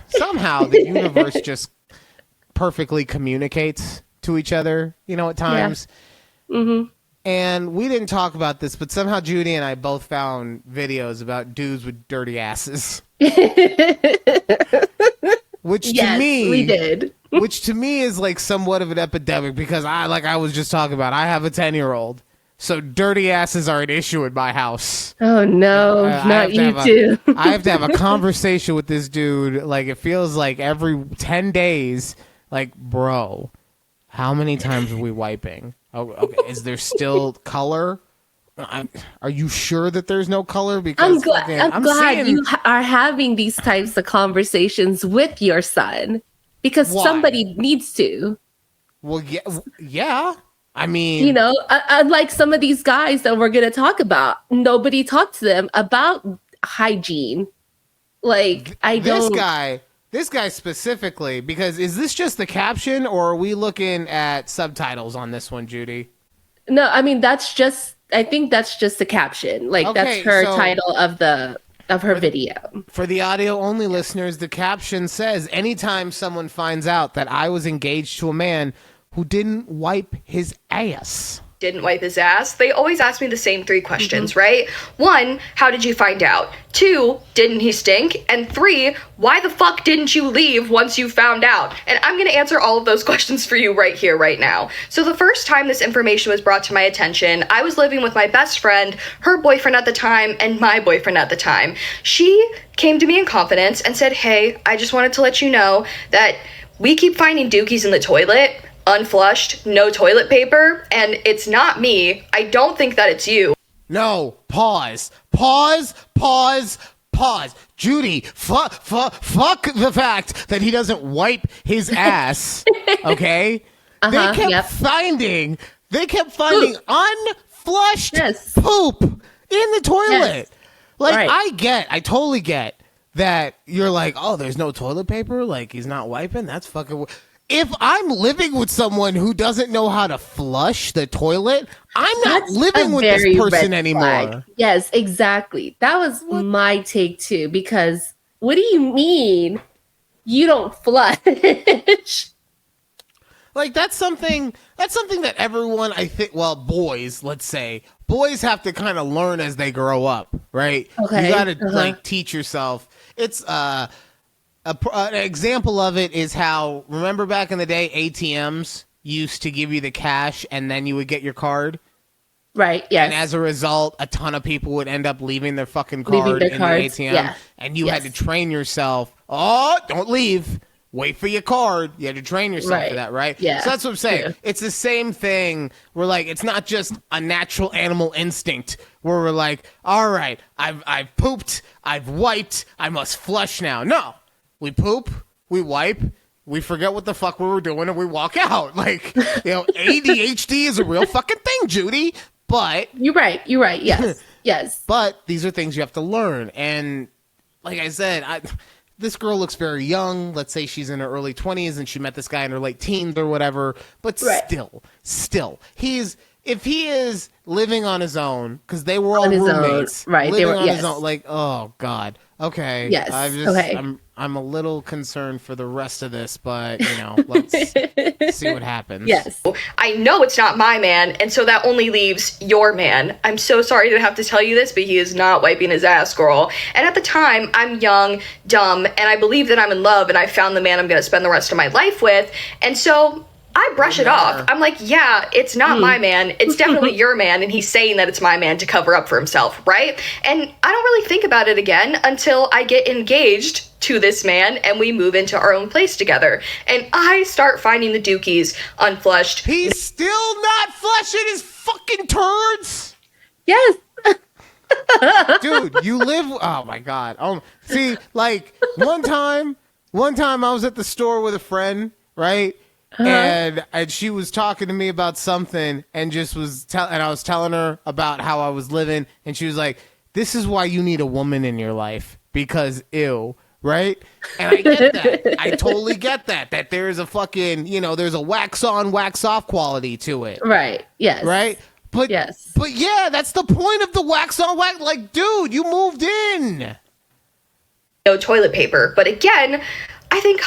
Somehow the universe just perfectly communicates to each other. You know, at times. Yeah. Mm-hmm. And we didn't talk about this, but somehow Judy and I both found videos about dudes with dirty asses. Which to me, we did. Which to me is like somewhat of an epidemic because I was just talking about, I have a 10-year-old. So dirty asses are an issue in my house. Oh no, not you too. I have to have a conversation with this dude. Like, it feels like every 10 days, like, bro, how many times are we wiping? Oh, okay. Is there still color? Are you sure that there's no color? Because I'm glad you are having these types of conversations with your son. Because somebody needs to. Well, yeah. I mean, you know, unlike some of these guys that we're going to talk about, nobody talked to them about hygiene. Like, this guy specifically, because is this just the caption or are we looking at subtitles on this one, Judy? No, I mean, I think that's just the caption. Like, that's her title of her video. For the audio only listeners, the caption says, anytime someone finds out that I was engaged to a man who didn't wipe his ass. Didn't wipe his ass. They always ask me the same 3 questions, right? 1, how did you find out? 2, didn't he stink? And 3, why the fuck didn't you leave once you found out? And I'm gonna answer all of those questions for you right here, right now. So the first time this information was brought to my attention, I was living with my best friend, her boyfriend at the time, and my boyfriend at the time. She came to me in confidence and said, hey, I just wanted to let you know that we keep finding dookies in the toilet, unflushed, no toilet paper, and it's not me. I don't think that it's you. No, pause. Judy, fuck the fact that he doesn't wipe his ass, okay? They kept finding unflushed poop in the toilet. Yes. Like, I totally get that you're like, oh, there's no toilet paper? Like, he's not wiping? That's fucking... If I'm living with someone who doesn't know how to flush the toilet, I'm not living with this person anymore. Yes, exactly. That was my take too, because what do you mean you don't flush? Like, that's something that everyone, I think, well, boys, let's say, boys have to kind of learn as they grow up, right? Okay. You got to like teach yourself. It's an example of it is how, remember back in the day, ATMs used to give you the cash and then you would get your card? Right, yes. And as a result, a ton of people would end up leaving their fucking card in the ATM. And you had to train yourself, don't leave. Wait for your card. You had to train yourself for that, right? Yeah. So that's what I'm saying. Yeah. It's the same thing. We're like, it's not just a natural animal instinct where we're like, all right, I've pooped, I've wiped, I must flush now. No. We poop, we wipe, we forget what the fuck we were doing and we walk out. Like, ADHD is a real fucking thing, Judy. But you're right. Yes. Yes. But these are things you have to learn. And like I said, this girl looks very young. Let's say she's in her early 20s and she met this guy in her late teens or whatever. But still, if he is living on his own, because they were all roommates, right? Living on his own, like, oh God, okay, yes, I'm a little concerned for the rest of this, but let's see what happens. Yes, I know it's not my man, and so that only leaves your man. I'm so sorry to have to tell you this, but he is not wiping his ass, girl. And at the time, I'm young, dumb, and I believe that I'm in love, and I found the man I'm going to spend the rest of my life with, and so I brush it off. I'm like, yeah, it's not my man. It's definitely your man. And he's saying that it's my man to cover up for himself, right? And I don't really think about it again until I get engaged to this man and we move into our own place together. And I start finding the dookies unflushed. He's still not flushing his fucking turds? Yes. Dude, you live... Oh, my God. See, like, one time I was at the store with a friend, right? And she was talking to me about something and just and I was telling her about how I was living, and she was like, this is why you need a woman in your life, because ew, right? And I get that. I totally get that there's a fucking, there's a wax on, wax off quality to it. Right. Yes. Right? But yes. But yeah, that's the point of the wax on, wax, like, dude, you moved in. No toilet paper. But again, I think,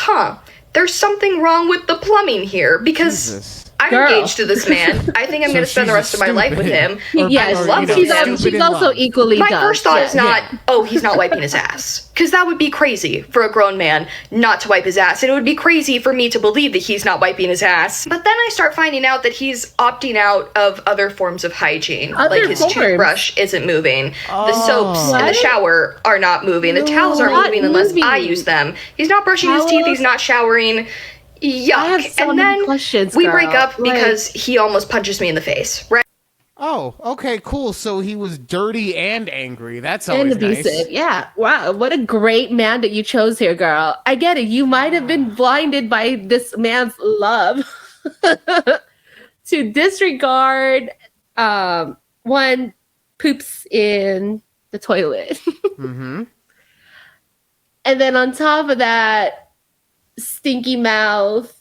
there's something wrong with the plumbing here, because Jesus. I'm engaged to this man. I think I'm going to spend the rest of my life with him. Yes, she's also equally My dumb. first thought is not, he's not wiping his ass. Because that would be crazy for a grown man not to wipe his ass. And it would be crazy for me to believe that he's not wiping his ass. But then I start finding out that he's opting out of other forms of hygiene. Like his toothbrush isn't moving. The soaps in the shower are not moving. The towels aren't moving unless I use them. He's not brushing his teeth. He's not showering. Yuck. I have so many questions, we girl. break up because he almost punches me in the face, right? Oh, okay, cool. So he was dirty and angry. That's always and abusive. Nice. Yeah. Wow. What a great man that you chose here, girl. I get it. You might have been blinded by this man's love to disregard one poops in the toilet. Mm-hmm. And then on top of that, stinky mouth,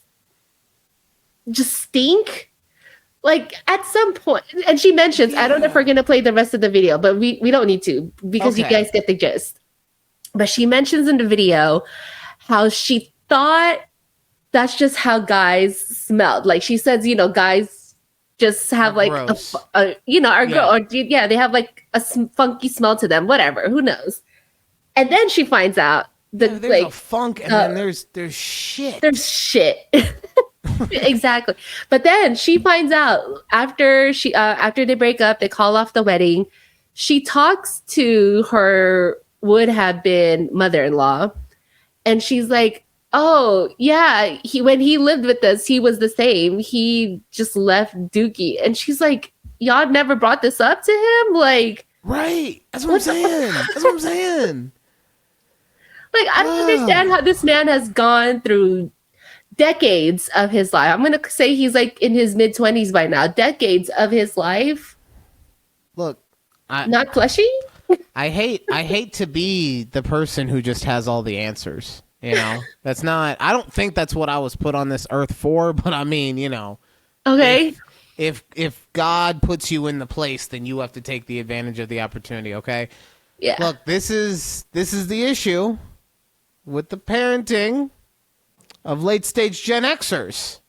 just stink. Like at some point, and she mentions, I don't know if we're gonna play the rest of the video, but we don't need to, because you guys get the gist. But she mentions in the video how she thought that's just how guys smelled. Like she says, guys just have like they have like a funky smell to them, whatever, who knows. And then she finds out that there's a funk, and then there's shit. There's shit. Exactly. But then she finds out after they break up, they call off the wedding. She talks to her would have been mother-in-law, and she's like, "Oh yeah, when he lived with us, he was the same. He just left Dookie." And she's like, "Y'all never brought this up to him?" Like, right? That's what I'm saying. That's what I'm saying. Like, I don't understand how this man has gone through decades of his life. I'm going to say he's like in his mid-20s by now. Decades of his life. Look, not fleshy? I hate to be the person who just has all the answers. That's not, I don't think that's what I was put on this earth for, but I mean, Okay. If God puts you in the place, then you have to take the advantage of the opportunity, okay? Yeah. Look, this is the issue with the parenting of late stage Gen Xers.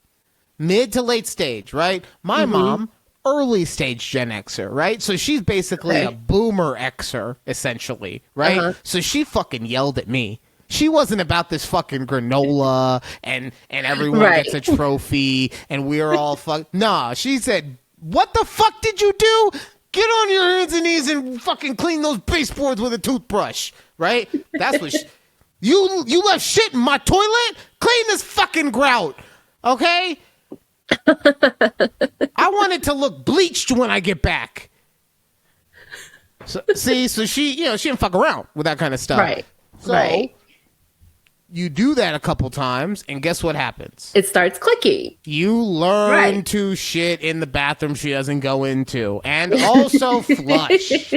Mid to late stage, right? My mom, early stage Gen Xer, right? So she's basically a boomer Xer, essentially, right? So she fucking yelled at me. She wasn't about this fucking granola and everyone gets a trophy and we're all Nah, she said, what the fuck did you do? Get on your hands and knees and fucking clean those baseboards with a toothbrush, right? That's what you left shit in my toilet? Clean this fucking grout, okay? I want it to look bleached when I get back. So she, she didn't fuck around with that kind of stuff. Right. So, you do that a couple times, and guess what happens? It starts clicking. You learn to shit in the bathroom she doesn't go into, and also flush.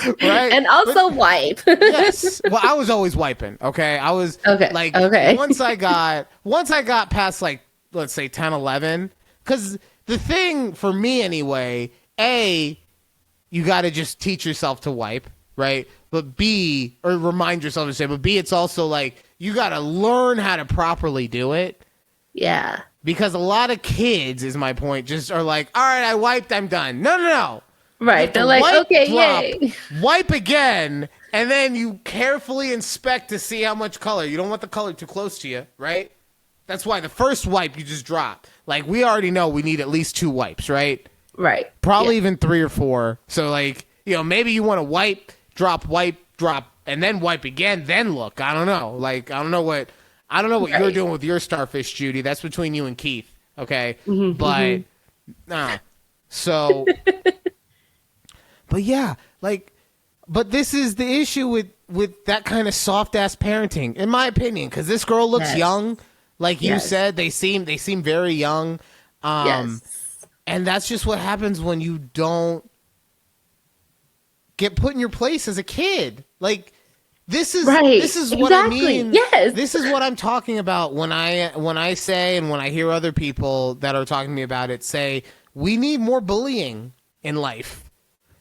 Right? And also wipe. Yes. Well, I was always wiping. Okay. I was once I got past like, let's say 10, 11, because the thing for me anyway, A, you got to just teach yourself to wipe, right? But B, or remind yourself to say, but B, it's also like, you got to learn how to properly do it. Yeah. Because a lot of kids, is my point, just are like, all right, I wiped, I'm done. No. Right. They're like, okay, yay. Wipe again, and then you carefully inspect to see how much color. You don't want the color too close to you, right? That's why the first wipe you just drop. Like, we already know we need at least 2 wipes, right? Right. Probably even 3 or 4. So, like, maybe you want to wipe, drop, and then wipe again, then look. I don't know. Like, I don't know what you're doing with your starfish, Judy. That's between you and Keith, okay? But, nah. So... But yeah, like, but this is the issue with that kind of soft ass parenting, in my opinion, because this girl looks young, like you said. They seem very young, and that's just what happens when you don't get put in your place as a kid. Like, this is what I mean. Yes, this is what I'm talking about when I say, and when I hear other people that are talking to me about it say, we need more bullying in life.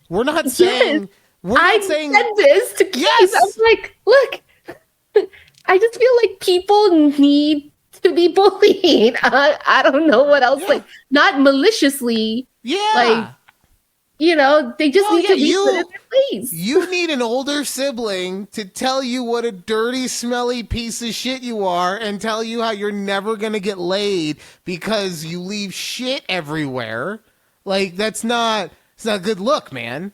We're not saying. I said this to kids. Yes. I was like, look, I just feel like people need to be bullied. I don't know what else. Like, not maliciously. Yeah. Like, they just need to be put in their place. You need an older sibling to tell you what a dirty, smelly piece of shit you are, and tell you how you're never gonna get laid because you leave shit everywhere. Like, it's not a good look, man.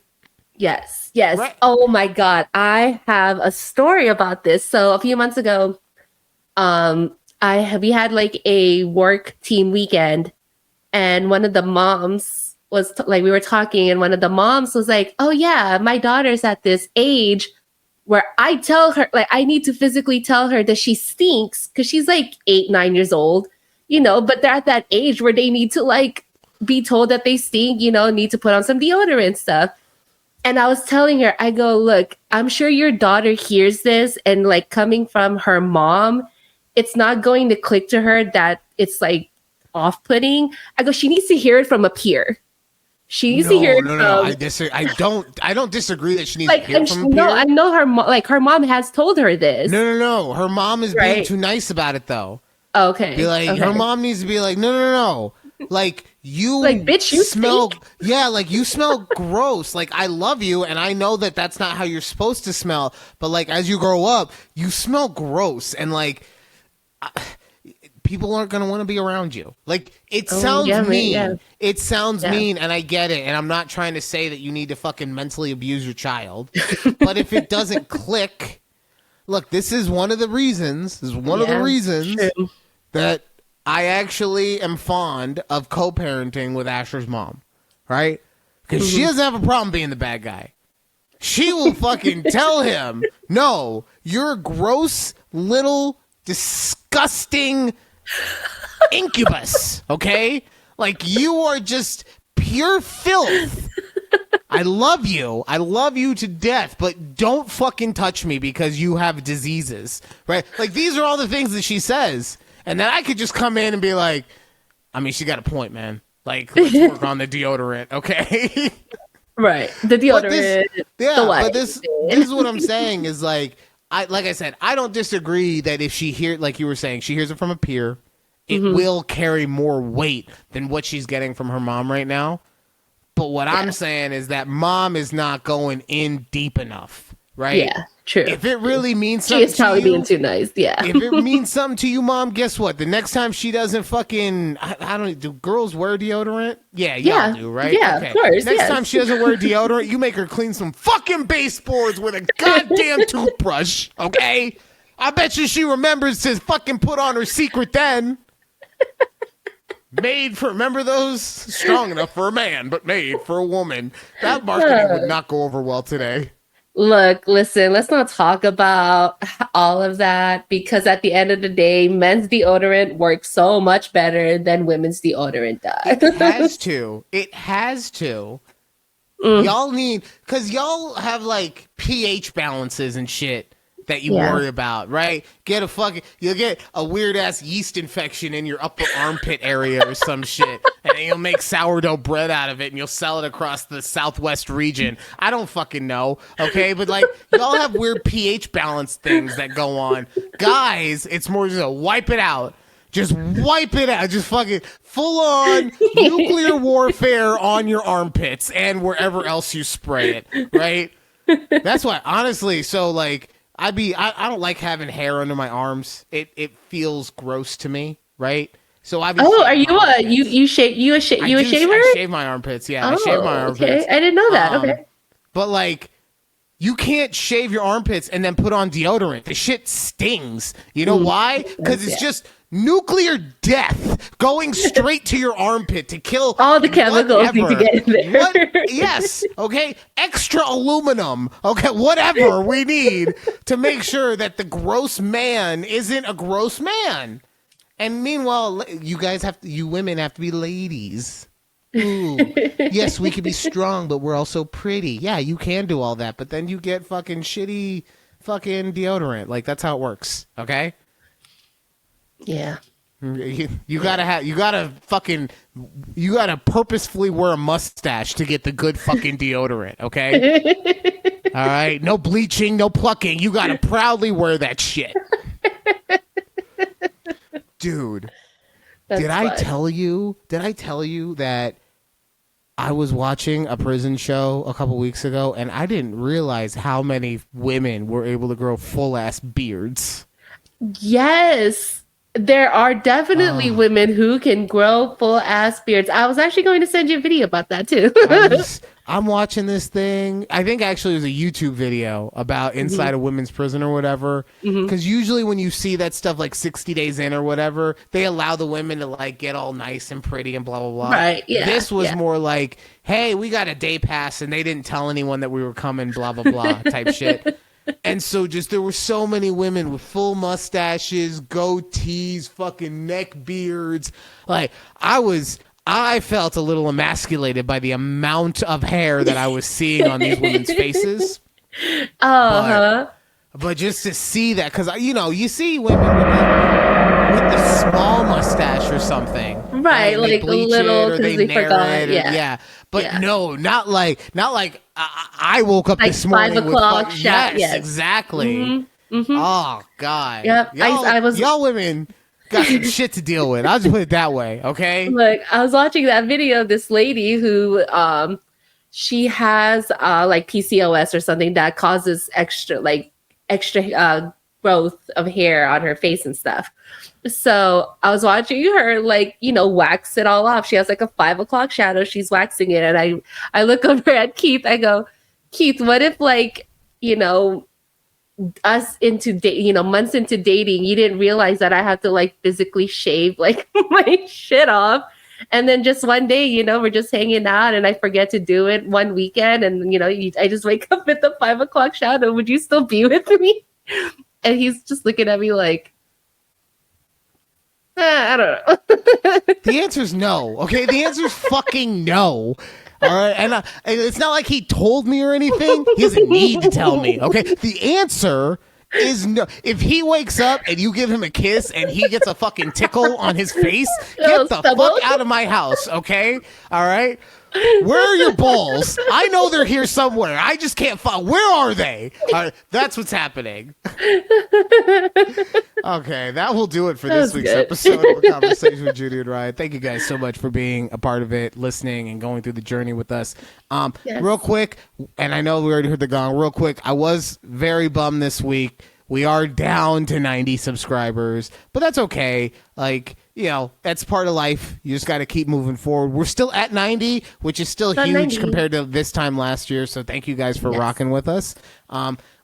Yes. Right. Oh my God. I have a story about this. So a few months ago, we had like a work team weekend, and one of the moms was we were talking, and one of the moms was like, oh yeah, my daughter's at this age where I tell her, like, I need to physically tell her that she stinks, because she's like 8, 9 years old, but they're at that age where they need to like be told that they stink, need to put on some deodorant stuff. And I was telling her, I go, look, I'm sure your daughter hears this, and like, coming from her mom, it's not going to click to her that it's like off-putting. I go, she needs to hear it from a peer. She needs to hear it from... No, I disagree. I don't disagree that she needs to hear it from a peer. No, I know her mom has told her this. No. Her mom is being too nice about it, though. Okay. Be like, her mom needs to be like, no. Like, bitch, you smell. Stink. Yeah, like, you smell gross. Like, I love you, and I know that that's not how you're supposed to smell. But like, as you grow up, you smell gross, and like, people aren't gonna want to be around you. Like, it sounds mean. Yeah. It sounds mean, and I get it. And I'm not trying to say that you need to fucking mentally abuse your child. But if it doesn't click, look, this is one of the reasons. True. That I actually am fond of co-parenting with Asher's mom, right? Because she doesn't have a problem being the bad guy. She will fucking tell him, no, you're a gross, little, disgusting incubus, okay? Like, you are just pure filth. I love you to death, but don't fucking touch me because you have diseases, right? Like, these are all the things that she says. And then I could just come in and be like, I mean, she got a point, man. Like, let's work on the deodorant, okay? Right. The deodorant. But this is what I'm saying is, like I said, I don't disagree that if she like you were saying, she hears it from a peer, it will carry more weight than what she's getting from her mom right now. But what I'm saying is that mom is not going in deep enough, right? Yeah. True. If it really means something, she is probably being too nice. Yeah. If it means something to you, mom, guess what? The next time she doesn't fucking, I don't. Do girls wear deodorant? Yeah, y'all do, right? Yeah, okay. Of course. Next time she doesn't wear deodorant, you make her clean some fucking baseboards with a goddamn toothbrush. Okay. I bet you she remembers to fucking put on her secret then. Made for, remember those? Strong enough for a man, but made for a woman. That marketing would not go over well today. Look, listen, let's not talk about all of that because at the end of the day, men's deodorant works so much better than women's deodorant does. It has to. It has to. Y'all need, because y'all have like pH balances and shit that you worry about, right? You'll get a weird ass yeast infection in your upper armpit area or some shit, and then you'll make sourdough bread out of it and you'll sell it across the Southwest region. I don't fucking know, okay? But like, y'all have weird pH balance things that go on. Guys, it's more just a wipe it out. Just wipe it out. Just fucking full on nuclear warfare on your armpits and wherever else you spray it, right? That's why, honestly, so like, I don't like having hair under my arms. It feels gross to me, right? So I. Oh, are you a shaver? I shave my armpits. Yeah, I shave my armpits. Okay, I didn't know that. Okay, but like, you can't shave your armpits and then put on deodorant. The shit stings. You know why? Because it's just nuclear death going straight to your armpit to kill all the chemicals need to get in there. Yes, okay, extra aluminum, okay, whatever we need to make sure that the gross man isn't a gross man. And meanwhile, you women have to be ladies. Ooh, yes, we can be strong, but we're also pretty. Yeah, you can do all that, but then you get fucking shitty fucking deodorant. Like, that's how it works, okay? Yeah. You gotta purposefully wear a mustache to get the good fucking deodorant, okay? All right, no bleaching, no plucking. You gotta proudly wear that shit, dude. Did I tell you that I was watching a prison show a couple weeks ago and I didn't realize how many women were able to grow full ass beards? Yes. There are definitely women who can grow full ass beards. I was actually going to send you a video about that too. I'm watching this thing. I think actually it was a YouTube video about inside a women's prison or whatever. Because usually when you see that stuff like 60 Days In or whatever, they allow the women to like get all nice and pretty and blah, blah, blah. Right, yeah. This was more like, hey, we got a day pass and they didn't tell anyone that we were coming, blah, blah, blah type shit. And so just there were so many women with full mustaches, goatees, fucking neck beards. Like I felt a little emasculated by the amount of hair that I was seeing on these women's faces. But just to see that, because you see women with the small mustache or something, right? Like a little because they forgot. Yeah. But no, not like I woke up like this morning 5 o'clock with shot. Yes, exactly. Oh God. Yep. Y'all women got some shit to deal with. I'll just put it that way. Okay. Look, I was watching that video of this lady who she has like PCOS or something that causes extra growth of hair on her face and stuff. So I was watching her wax it all off. She has like a 5 o'clock shadow. She's waxing it. And I look over at Keith. I go, Keith, what if us months into dating, you didn't realize that I had to like physically shave like my shit off. And then just one day, we're just hanging out and I forget to do it one weekend. And, I just wake up at the 5 o'clock shadow. Would you still be with me? And he's just looking at me like, I don't know. The answer is no. Okay. The answer is fucking no. All right. And it's not like he told me or anything. He doesn't need to tell me. Okay. The answer is no. If he wakes up and you give him a kiss and he gets a fucking tickle on his face, get the fuck out of my house. Okay. All right. Where are your balls? I know they're here somewhere. I just can't find. Where are they? That's what's happening. Okay, that will do it for this week's episode of A Conversation with Judy and Ryan. Thank you guys so much for being a part of it, listening, and going through the journey with us. Yes. Real quick, and I know we already heard the gong. Real quick, I was very bummed this week. We are down to 90 subscribers, but that's okay. Like, you know, that's part of life. You just got to keep moving forward. We're still at 90, which is still huge 90. compared to this time last year. So thank you guys for rocking with us.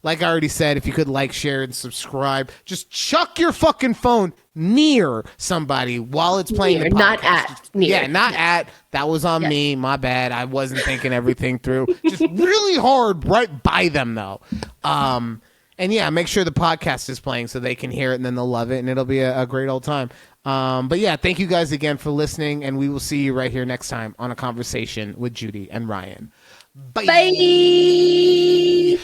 Like I already said, if you could like, share, and subscribe, just chuck your fucking phone near somebody while it's playing the podcast. Not at. Near. Yeah, not at. That was on me. My bad. I wasn't thinking everything through. Just really hard right by them, though. And yeah, make sure the podcast is playing so they can hear it and then they'll love it and it'll be a great old time. But yeah, thank you guys again for listening, and we will see you right here next time on A Conversation with Judy and Ryan. Bye. Bye.